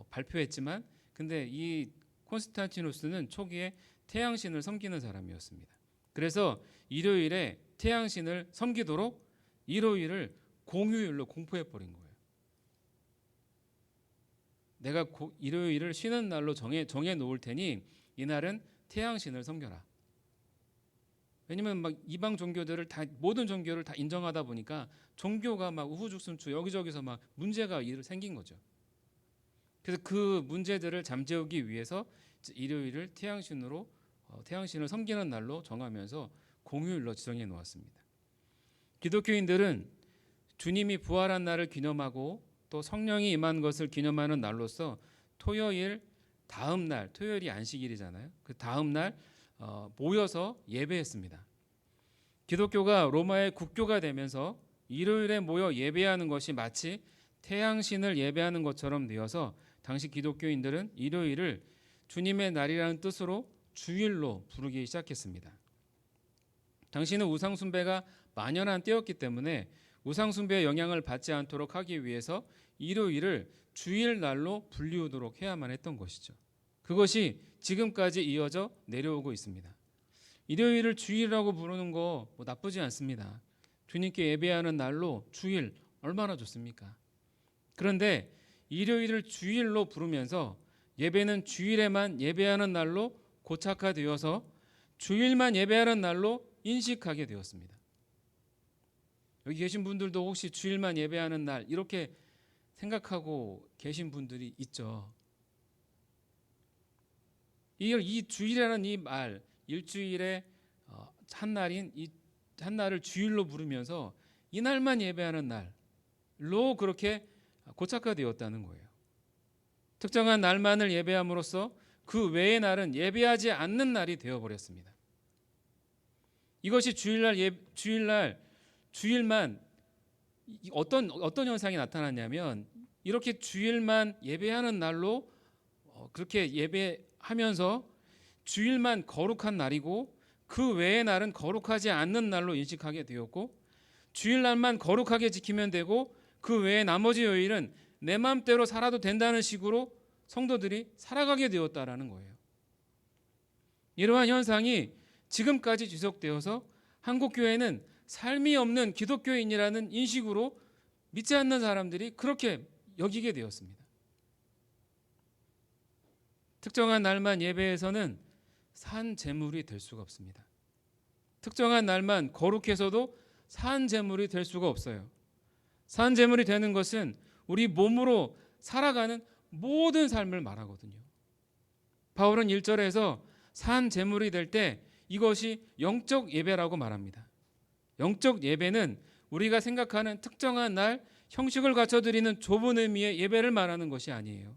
발표했지만, 근데 이 콘스탄티누스는 초기에 태양신을 섬기는 사람이었습니다. 그래서 일요일에 태양신을 섬기도록 일요일을 공휴일로 공포해 버린 거예요. 내가 일요일을 쉬는 날로 정해 놓을 테니 이날은 태양신을 섬겨라. 왜냐면 막 이방 종교들을 모든 종교를 다 인정하다 보니까 종교가 막 우후죽순추 여기저기서 막 문제가 생긴 거죠. 그래서 그 문제들을 잠재우기 위해서 일요일을 태양신을 섬기는 날로 정하면서 공휴일로 지정해 놓았습니다. 기독교인들은 주님이 부활한 날을 기념하고 또 성령이 임한 것을 기념하는 날로서 토요일 다음 날, 토요일이 안식일이잖아요. 그 다음 날 모여서 예배했습니다. 기독교가 로마의 국교가 되면서 일요일에 모여 예배하는 것이 마치 태양신을 예배하는 것처럼 되어서 당시 기독교인들은 일요일을 주님의 날이라는 뜻으로 주일로 부르기 시작했습니다. 당시는 우상숭배가 만연한 때였기 때문에 우상숭배의 영향을 받지 않도록 하기 위해서 일요일을 주일날로 불리우도록 해야만 했던 것이죠. 그것이 지금까지 이어져 내려오고 있습니다. 일요일을 주일이라고 부르는 거 나쁘지 않습니다. 주님께 예배하는 날로 주일 얼마나 좋습니까? 그런데 일요일을 주일로 부르면서 예배는 주일에만 예배하는 날로 고착화되어서 주일만 예배하는 날로 인식하게 되었습니다. 여기 계신 분들도 혹시 주일만 예배하는 날 이렇게 생각하고 계신 분들이 있죠. 이 주일이라는 이 말, 일주일에 한 날을 주일로 부르면서 이 날만 예배하는 날로 그렇게 고착화되었다는 거예요. 특정한 날만을 예배함으로써 그 외의 날은 예배하지 않는 날이 되어버렸습니다. 이것이 주일만 어떤 현상이 나타났냐면 이렇게 주일만 예배하는 날로 그렇게 예배하면서 주일만 거룩한 날이고 그 외의 날은 거룩하지 않는 날로 인식하게 되었고, 주일날만 거룩하게 지키면 되고 그 외의 나머지 요일은 내 마음대로 살아도 된다는 식으로 성도들이 살아가게 되었다라는 거예요. 이러한 현상이 지금까지 지속되어서 한국 교회는 삶이 없는 기독교인이라는 인식으로 믿지 않는 사람들이 그렇게 여기게 되었습니다. 특정한 날만 예배해서는 산 제물이 될 수가 없습니다. 특정한 날만 거룩해서도 산 제물이 될 수가 없어요. 산 제물이 되는 것은 우리 몸으로 살아가는 모든 삶을 말하거든요. 바울은 1절에서 산 제물이 될 때 이것이 영적 예배라고 말합니다. 영적 예배는 우리가 생각하는 특정한 날 형식을 갖춰 드리는 좁은 의미의 예배를 말하는 것이 아니에요.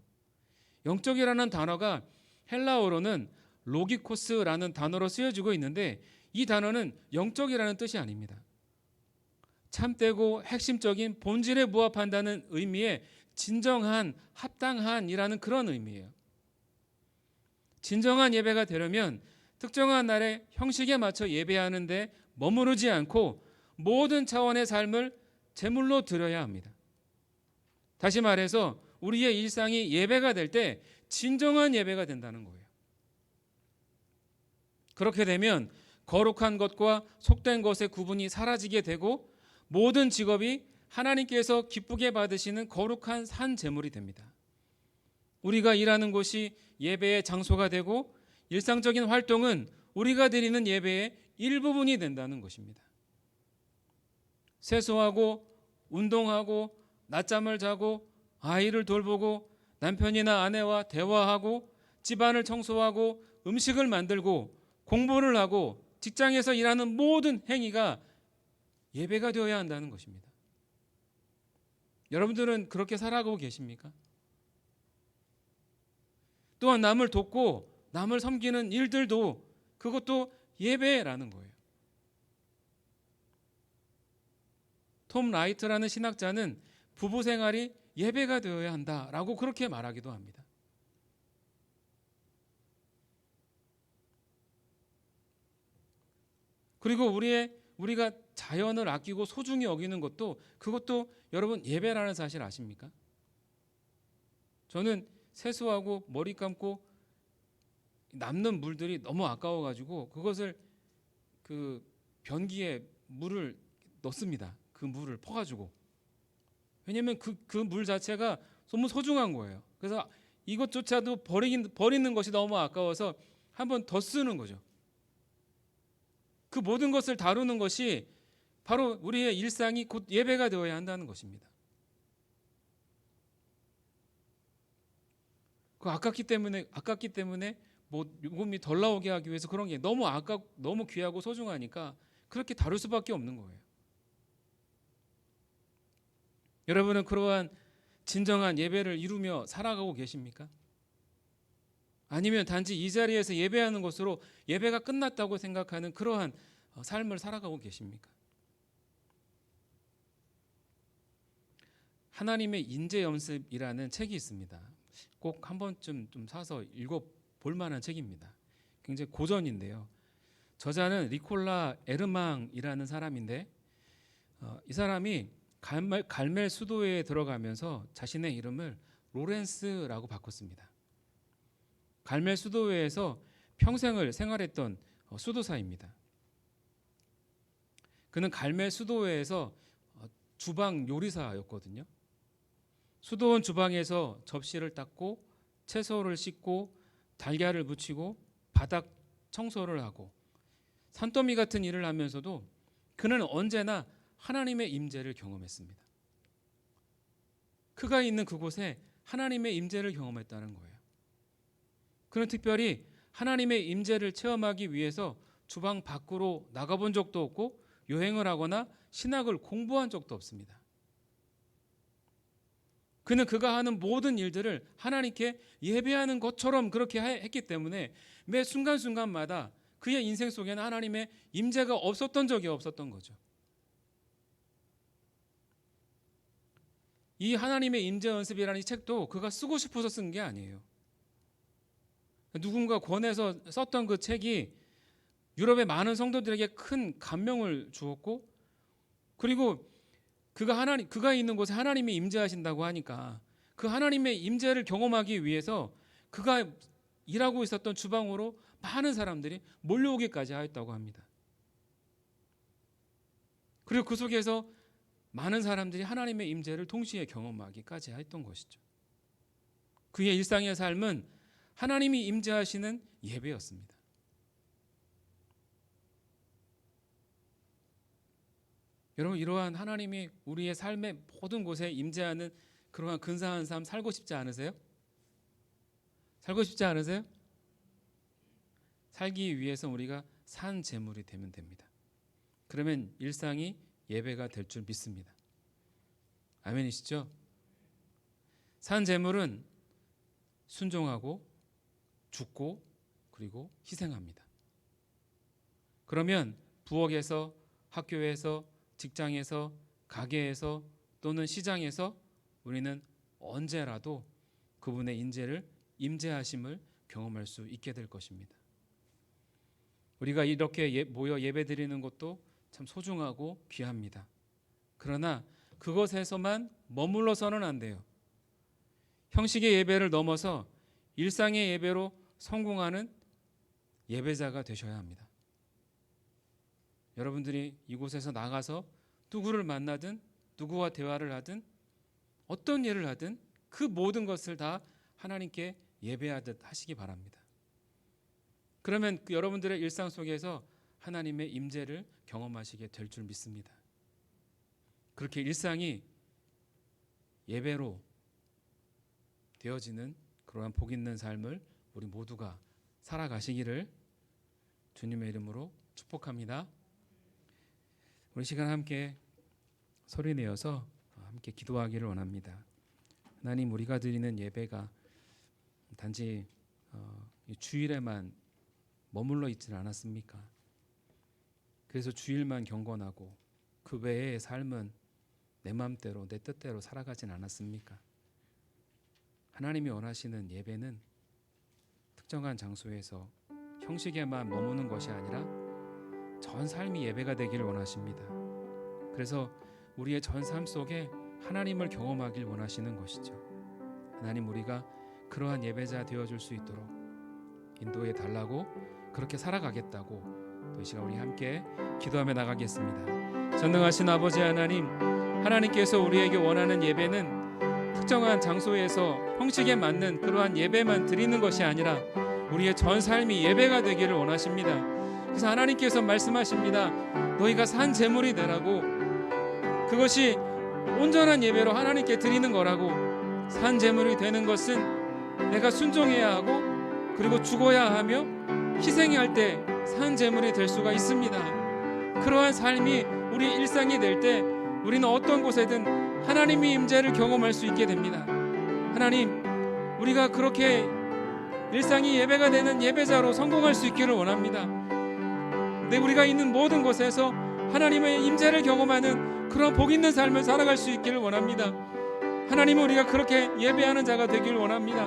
영적이라는 단어가 헬라어로는 로기코스라는 단어로 쓰여지고 있는데 이 단어는 영적이라는 뜻이 아닙니다. 참되고 핵심적인 본질에 부합한다는 의미의 진정한, 합당한이라는 그런 의미예요. 진정한 예배가 되려면 특정한 날의 형식에 맞춰 예배하는데 머무르지 않고 모든 차원의 삶을 제물로 드려야 합니다. 다시 말해서 우리의 일상이 예배가 될 때 진정한 예배가 된다는 거예요. 그렇게 되면 거룩한 것과 속된 것의 구분이 사라지게 되고 모든 직업이 하나님께서 기쁘게 받으시는 거룩한 산 제물이 됩니다. 우리가 일하는 곳이 예배의 장소가 되고 일상적인 활동은 우리가 드리는 예배의 일부분이 된다는 것입니다. 세수하고 운동하고 낮잠을 자고 아이를 돌보고 남편이나 아내와 대화하고 집안을 청소하고 음식을 만들고 공부를 하고 직장에서 일하는 모든 행위가 예배가 되어야 한다는 것입니다. 여러분들은 그렇게 살아가고 계십니까? 또한 남을 돕고 남을 섬기는 일들도 그것도 예배라는 거예요. 톰 라이트라는 신학자는 부부 생활이 예배가 되어야 한다라고 그렇게 말하기도 합니다. 그리고 우리가 자연을 아끼고 소중히 여기는 것도 그것도 여러분 예배라는 사실 아십니까? 저는 세수하고 머리 감고 남는 물들이 너무 아까워가지고 그것을 그 변기에 물을 넣습니다. 그 물을 퍼가지고. 왜냐하면 그 물 자체가 너무 소중한 거예요. 그래서 이것조차도 버리는 것이 너무 아까워서 한 번 더 쓰는 거죠. 그 모든 것을 다루는 것이 바로 우리의 일상이 곧 예배가 되어야 한다는 것입니다. 그 아깝기 때문에 뭐 요금이 덜 나오게 하기 위해서 그런 게 너무 귀하고 소중하니까 그렇게 다룰 수밖에 없는 거예요. 여러분은 그러한 진정한 예배를 이루며 살아가고 계십니까? 아니면 단지 이 자리에서 예배하는 것으로 예배가 끝났다고 생각하는 그러한 삶을 살아가고 계십니까? 하나님의 인재 연습이라는 책이 있습니다. 꼭 한 번쯤 좀 사서 읽어볼 만한 책입니다. 굉장히 고전인데요. 저자는 니콜라 에르망이라는 사람인데 이 사람이 갈멜 수도회에 들어가면서 자신의 이름을 로렌스라고 바꿨습니다. 갈멜 수도회에서 평생을 생활했던 수도사입니다. 그는 갈멜 수도회에서 주방 요리사였거든요. 수도원 주방에서 접시를 닦고 채소를 씻고 달걀을 무치고 바닥 청소를 하고 산더미 같은 일을 하면서도 그는 언제나 하나님의 임재를 경험했습니다. 그가 있는 그곳에 하나님의 임재를 경험했다는 거예요. 그는 특별히 하나님의 임재를 체험하기 위해서 주방 밖으로 나가본 적도 없고 여행을 하거나 신학을 공부한 적도 없습니다. 그는 그가 하는 모든 일들을 하나님께 예배하는 것처럼 그렇게 했기 때문에 매 순간순간마다 그의 인생 속에는 하나님의 임재가 없었던 적이 없었던 거죠. 이 하나님의 임재 연습이라는 이 책도 그가 쓰고 싶어서 쓴 게 아니에요. 누군가 권해서 썼던 그 책이 유럽의 많은 성도들에게 큰 감명을 주었고, 그리고 그가 있는 곳에 하나님이 임재하신다고 하니까 그 하나님의 임재를 경험하기 위해서 그가 일하고 있었던 주방으로 많은 사람들이 몰려오기까지 하였다고 합니다. 그리고 그 속에서 많은 사람들이 하나님의 임재를 동시에 경험하기까지 했던 것이죠. 그의 일상의 삶은 하나님이 임재하시는 예배였습니다. 여러분, 이러한 하나님이 우리의 삶의 모든 곳에 임재하는 그러한 근사한 삶 살고 싶지 않으세요? 살고 싶지 않으세요? 살기 위해서 우리가 산 제물이 되면 됩니다. 그러면 일상이 예배가 될 줄 믿습니다. 아멘이시죠? 산 제물은 순종하고 죽고 그리고 희생합니다. 그러면 부엌에서, 학교에서, 직장에서, 가게에서 또는 시장에서 우리는 언제라도 그분의 임재하심을 경험할 수 있게 될 것입니다. 우리가 이렇게 모여 예배드리는 것도 참 소중하고 귀합니다. 그러나 그것에서만 머물러서는 안 돼요. 형식의 예배를 넘어서 일상의 예배로 성공하는 예배자가 되셔야 합니다. 여러분들이 이곳에서 나가서 누구를 만나든 누구와 대화를 하든 어떤 일을 하든 그 모든 것을 다 하나님께 예배하듯 하시기 바랍니다. 그러면 여러분들의 일상 속에서 하나님의 임재를 경험하시게 될 줄 믿습니다. 그렇게 일상이 예배로 되어지는 그러한 복 있는 삶을 우리 모두가 살아가시기를 주님의 이름으로 축복합니다. 우리 시간 함께 소리내어서 함께 기도하기를 원합니다. 하나님, 우리가 드리는 예배가 단지 주일에만 머물러 있지는 않았습니까? 그래서 주일만 경건하고 그 외의 삶은 내 마음대로 내 뜻대로 살아가진 않았습니까? 하나님이 원하시는 예배는 특정한 장소에서 형식에만 머무는 것이 아니라 전 삶이 예배가 되기를 원하십니다. 그래서 우리의 전 삶 속에 하나님을 경험하길 원하시는 것이죠. 하나님, 우리가 그러한 예배자 되어줄 수 있도록 인도해 달라고, 그렇게 살아가겠다고 또 이 시간 우리 함께 기도하며 나가겠습니다. 전능하신 아버지 하나님, 하나님께서 우리에게 원하는 예배는 특정한 장소에서 형식에 맞는 그러한 예배만 드리는 것이 아니라 우리의 전 삶이 예배가 되기를 원하십니다. 그래서 하나님께서 말씀하십니다. 너희가 산 제물이 되라고, 그것이 온전한 예배로 하나님께 드리는 거라고. 산 제물이 되는 것은 내가 순종해야 하고 그리고 죽어야 하며 희생해야 할 때 산 제물이 될 수가 있습니다. 그러한 삶이 우리 일상이 될 때 우리는 어떤 곳에든 하나님의 임재를 경험할 수 있게 됩니다. 하나님, 우리가 그렇게 일상이 예배가 되는 예배자로 성공할 수 있기를 원합니다. 우리가 있는 모든 곳에서 하나님의 임재를 경험하는 그런 복 있는 삶을 살아갈 수 있기를 원합니다. 하나님은 우리가 그렇게 예배하는 자가 되기를 원합니다.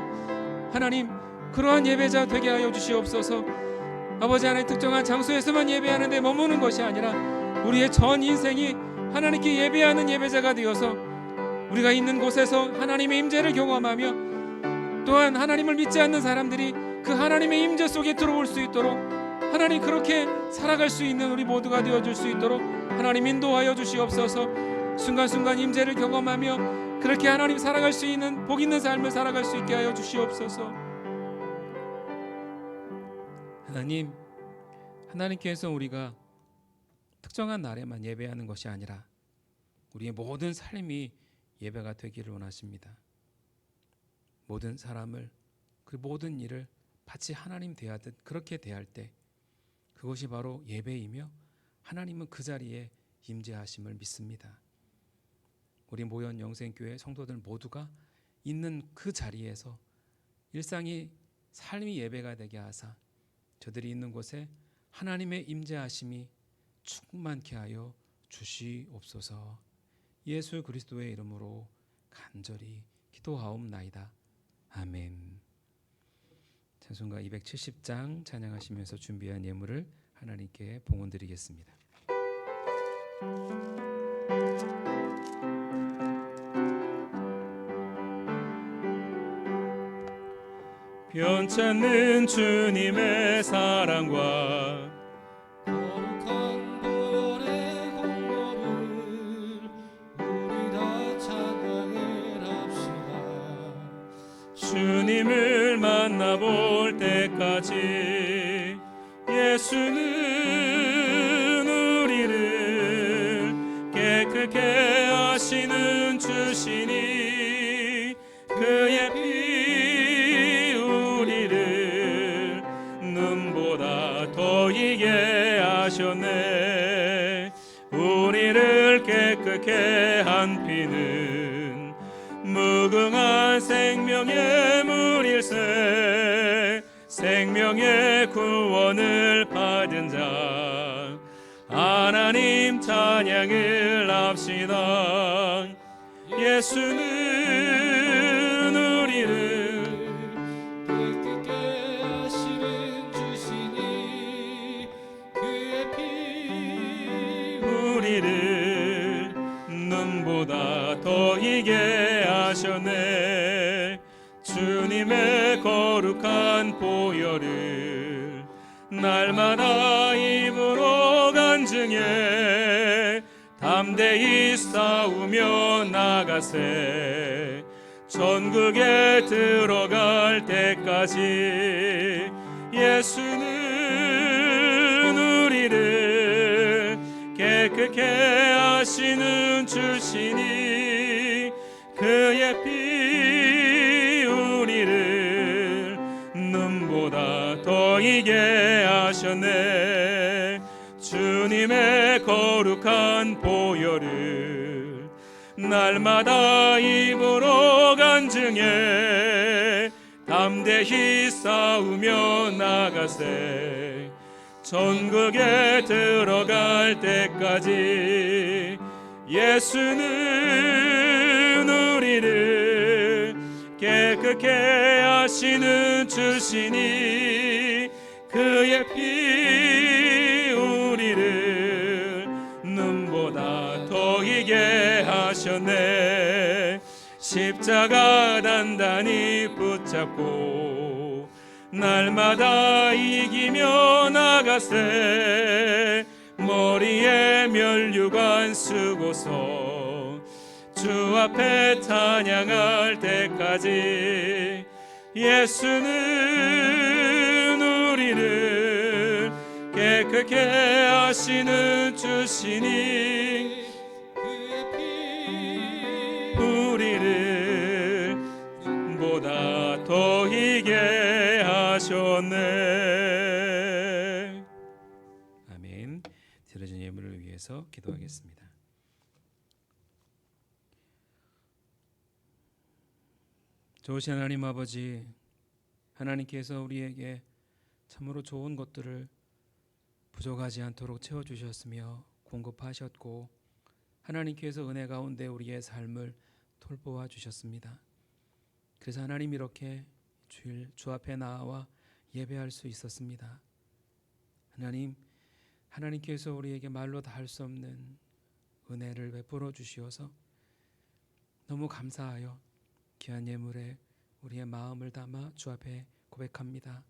하나님, 그러한 예배자 되게 하여 주시옵소서. 아버지 하나님, 특정한 장소에서만 예배하는 데 머무는 것이 아니라 우리의 전 인생이 하나님께 예배하는 예배자가 되어서 우리가 있는 곳에서 하나님의 임재를 경험하며 또한 하나님을 믿지 않는 사람들이 그 하나님의 임재 속에 들어올 수 있도록 하나님, 그렇게 살아갈 수 있는 우리 모두가 되어줄 수 있도록 하나님 인도하여 주시옵소서. 순간순간 임재를 경험하며 그렇게 하나님 살아갈 수 있는 복 있는 삶을 살아갈 수 있게 하여 주시옵소서. 하나님, 하나님께서 우리가 특정한 날에만 예배하는 것이 아니라 우리의 모든 삶이 예배가 되기를 원하십니다. 모든 사람을, 그 모든 일을 마치 하나님 대하듯 그렇게 대할 때 그것이 바로 예배이며 하나님은 그 자리에 임재하심을 믿습니다. 우리 모현 영생교회 성도들 모두가 있는 그 자리에서 일상이 삶이 예배가 되게 하사 저들이 있는 곳에 하나님의 임재하심이 충만케 하여 주시옵소서. 예수 그리스도의 이름으로 간절히 기도하옵나이다. 아멘. 찬송가 270장 찬양하시면서 준비한 예물을 하나님께 봉헌드리겠습니다. 변찮는 주님의 사랑과 거룩한 보혈의 공로를 우리 다 찬양을 합시다. 주님을 만나볼 때까지 예수는 우리를 깨끗게 하시는 주시니 그의 피 우리를 눈보다 더이게 하셨네. 우리를 깨끗게 한 피는 무궁한 생명의 물일세. 생명의 구원을 받은 자 하나님 찬양을 합시다. 예수는 우리를 깨끗게 하시는 주시니 그의 피 우리를 눈보다 더이게 하셨네. 주님의 거룩한 보혈을 날마다 입으로 간증해 담대히 싸우며 나가세 천국에 들어갈 때까지 예수는 우리를 깨끗게 하시는 주시니 그의 피 우리를 눈보다 더 이게 하셨네 주님의 거룩한 보혈을 날마다 입으로 간증해 담대히 싸우며 나가세 천국에 들어갈 때까지 예수는 우리를 깨끗게 하시는 주시니 그의 피 우리를 눈보다 더 이게 하셨네 십자가 단단히 붙잡고 날마다 이기며 나가세 머리에 면류관 쓰고서 주 앞에 찬양할 때까지 예수는 우리를 깨끗게 하시는 주시니 그의 피 우리를 보다 더 이게 하셨네. 아멘. 드려진 예물을 위해서 기도하겠습니다. 좋으신 하나님 아버지, 하나님께서 우리에게 참으로 좋은 것들을 부족하지 않도록 채워주셨으며 공급하셨고 하나님께서 은혜 가운데 우리의 삶을 돌보아 주셨습니다. 그래서 하나님 이렇게 주일 주 앞에 나와 예배할 수 있었습니다. 하나님께서 우리에게 말로 다 할 수 없는 은혜를 베풀어 주시어서 너무 감사하여 귀한 예물에 우리의 마음을 담아 주 앞에 고백합니다.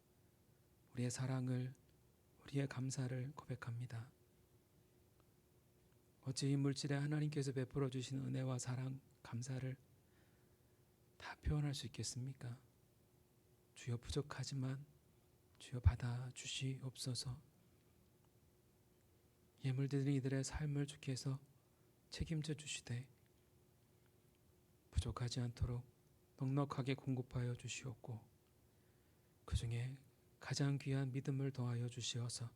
우리의 사랑을, 우리의 감사를 고백합니다. 어찌 이 물질에 하나님께서 베풀어 주신 은혜와 사랑, 감사를 다 표현할 수 있겠습니까? 주여 부족하지만 주여 받아 주시옵소서. 예물드린 이들의 삶을 주께서 책임져 주시되 부족하지 않도록 넉넉하게 공급하여 주시옵고 그 중에 가장 귀한 믿음을 더하여 주시어서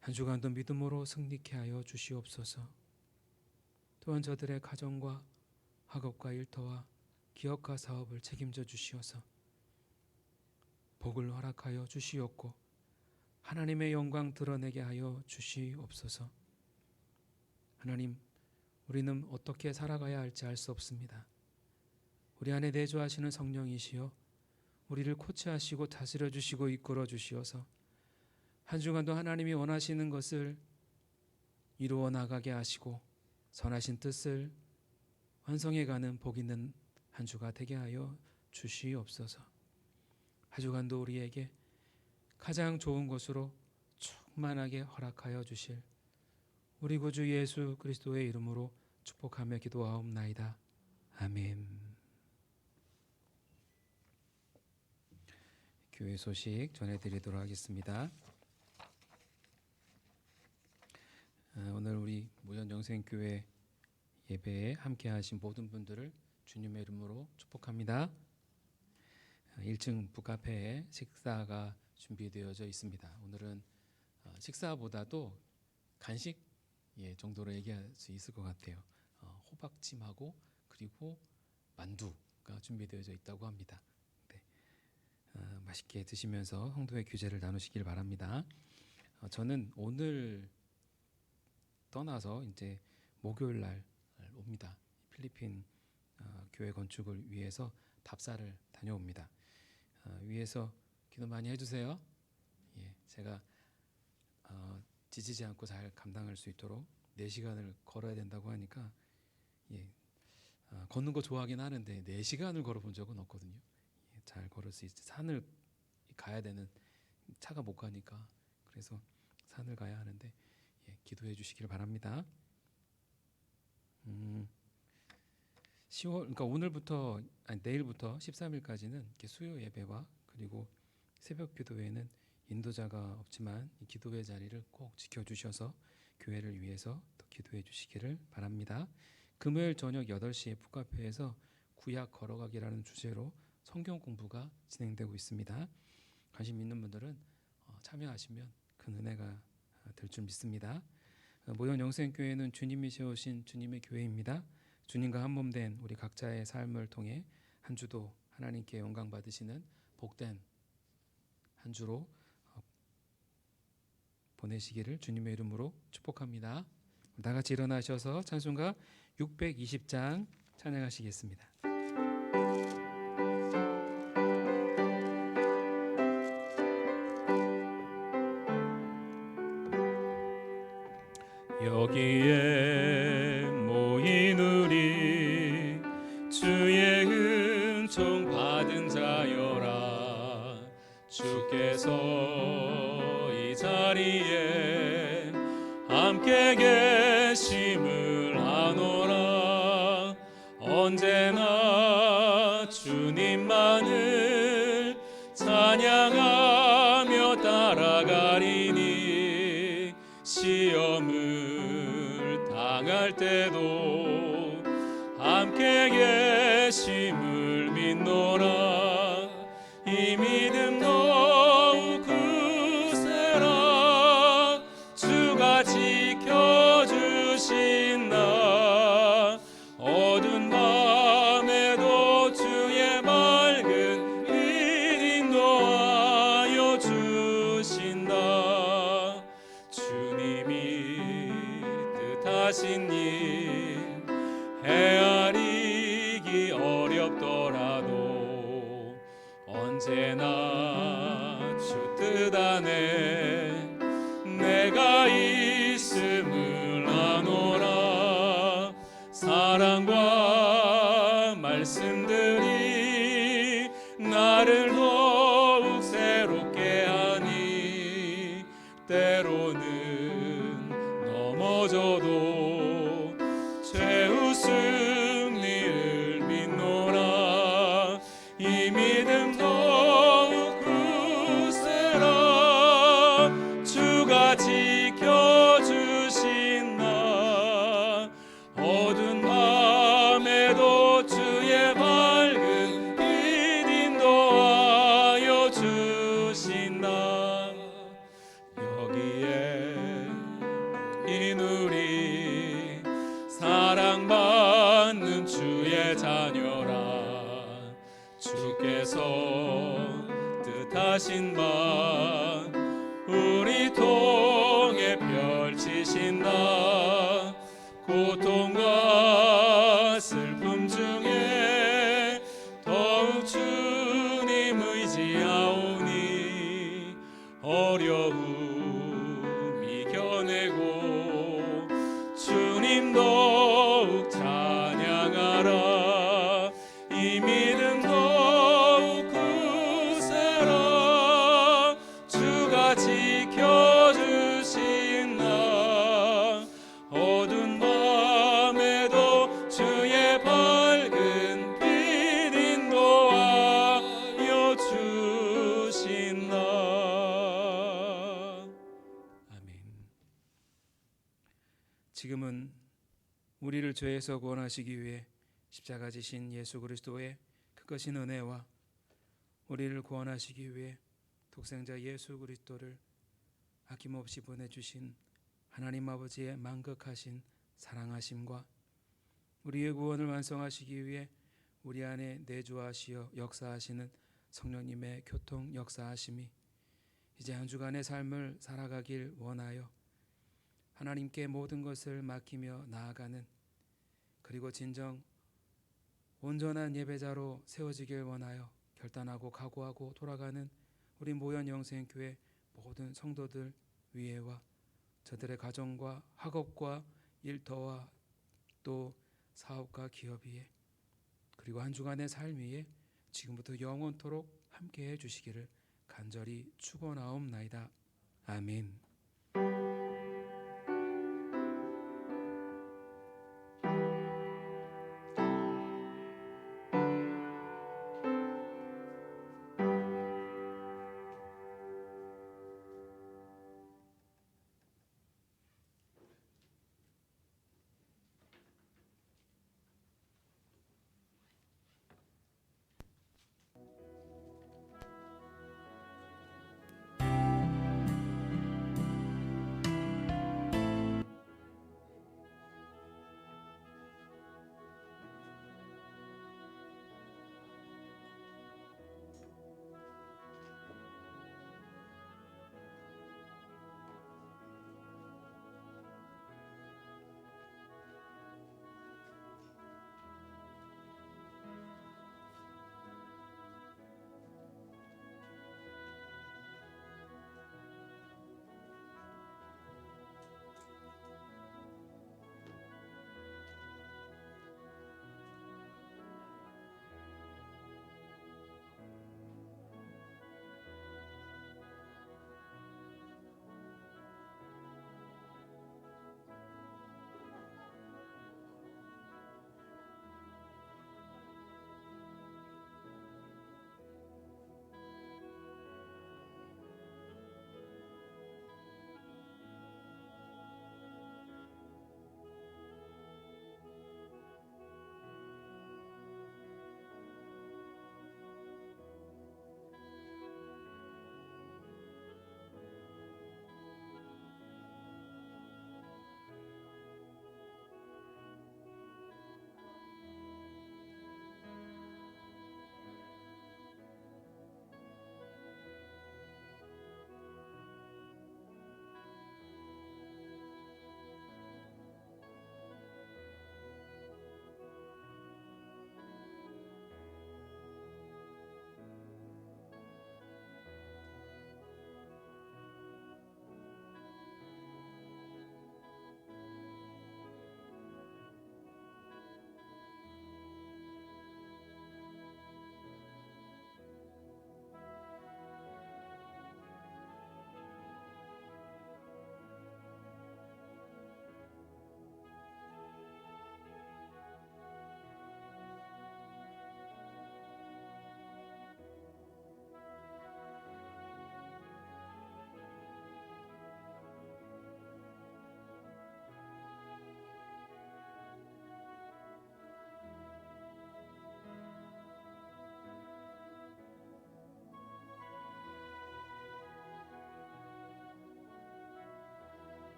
한 주간도 믿음으로 승리케 하여 주시옵소서. 또한 저들의 가정과 학업과 일터와 기업과 사업을 책임져 주시어서 복을 허락하여 주시옵고 하나님의 영광 드러내게 하여 주시옵소서. 하나님, 우리는 어떻게 살아가야 할지 알 수 없습니다. 우리 안에 내주하시는 성령이시여 우리를 코치하시고 다스려 주시고 이끌어 주시어서 한 주간도 하나님이 원하시는 것을 이루어 나가게 하시고 선하신 뜻을 완성해가는 복 있는 한 주가 되게 하여 주시옵소서. 한 주간도 우리에게 가장 좋은 것으로 충만하게 허락하여 주실 우리 구주 예수 그리스도의 이름으로 축복하며 기도하옵나이다. 아멘. 교회 소식 전해드리도록 하겠습니다. 오늘 우리 무전정생교회 예배에 함께하신 모든 분들을 주님의 이름으로 축복합니다. 1층 북카페에 식사가 준비되어져 있습니다. 오늘은 식사보다도 간식 정도로 얘기할 수 있을 것 같아요. 호박찜하고 그리고 만두가 준비되어져 있다고 합니다. 네. 맛있게 드시면서 성도의 규제를 나누시길 바랍니다. 저는 오늘 떠나서 이제 목요일 날 옵니다. 필리핀 교회 건축을 위해서 답사를 다녀옵니다. 위에서 기도 많이 해주세요. 제가 지치지 않고 잘 감당할 수 있도록 4시간을 걸어야 된다고 하니까 걷는 거 좋아하긴 하는데 4시간을 걸어본 적은 없거든요. 잘 걸을 수 있지. 산을 가야 되는, 차가 못 가니까 그래서 산을 가야 하는데 기도해 주시기를 바랍니다. 10월 그러니까 오늘부터 내일부터 13일까지는 이렇게 수요 예배와 그리고 새벽 기도회는 인도자가 없지만 이 기도회 자리를 꼭 지켜주셔서 교회를 위해서 또 기도해 주시기를 바랍니다. 금요일 저녁 8시에 북카페에서 구약 걸어가기라는 주제로 성경 공부가 진행되고 있습니다. 관심 있는 분들은 참여하시면 큰 은혜가 될 줄 믿습니다. 모현 영생교회는 주님이 세우신 주님의 교회입니다. 주님과 한몸된 우리 각자의 삶을 통해 한 주도 하나님께 영광 받으시는 복된 한 주로 보내시기를 주님의 이름으로 축복합니다. 다 같이 일어나셔서 찬송가 620장 찬양하시겠습니다. 여기에 모인 우리 주의 은총 받은 자여라. 주께서 이 자리에 함께 계심을 아노라. 언제나 주님만을 찬양하며 따라가리니 시험을 당할 때도 함께 계심을 믿노라. 이 믿음 더욱 굳세라. 주가 지켜주신다. 어두운 밤에도 주의 맑은 빛 인도하여 주신다. 주님이 뜻하신 일 헤아리기 어렵더라도 언제나 주 뜻 안에 내가 있음을 아노라. 사랑과 말씀들이 나를 더욱 새롭게 하니 때로는 넘어져도 최후 승리를 믿노라. 이 믿음 더욱 굳세라. 주가 지켜주신다. 어두운 밤에도 주의 밝은 빛 인도하여 주신다. 여기에 인 우리 사랑받는 주의 자녀라. 주께서 뜻하신 바 우리 통해 펼치신다. 고통과 슬픔 중에 더욱 주님 의지하오니 어려움 이겨내고 주님 더욱 찬양하라. 이 믿음 더욱 굳세라. 주가 지켜주신다. 어두운 밤에도 주의 밝은 빛 인도하여 주신다. 아멘. 지금은 우리를 죄에서 구원하시기 위해 십자가 지신 예수 그리스도의 크신 은혜와 우리를 구원하시기 위해 독생자 예수 그리스도를 아낌없이 보내주신 하나님 아버지의 만극하신 사랑하심과 우리의 구원을 완성하시기 위해 우리 안에 내주하시어 역사하시는 성령님의 교통 역사하심이 이제 한 주간의 삶을 살아가길 원하여 하나님께 모든 것을 맡기며 나아가는, 그리고 진정 온전한 예배자로 세워지길 원하여 결단하고 각오하고 돌아가는 우리 모현 영생교회 모든 성도들 위에와 저들의 가정과 학업과 일터와 또 사업과 기업 위에, 그리고 한 주간의 삶 위에 지금부터 영원토록 함께해 주시기를 간절히 축원하옵나이다. 아멘.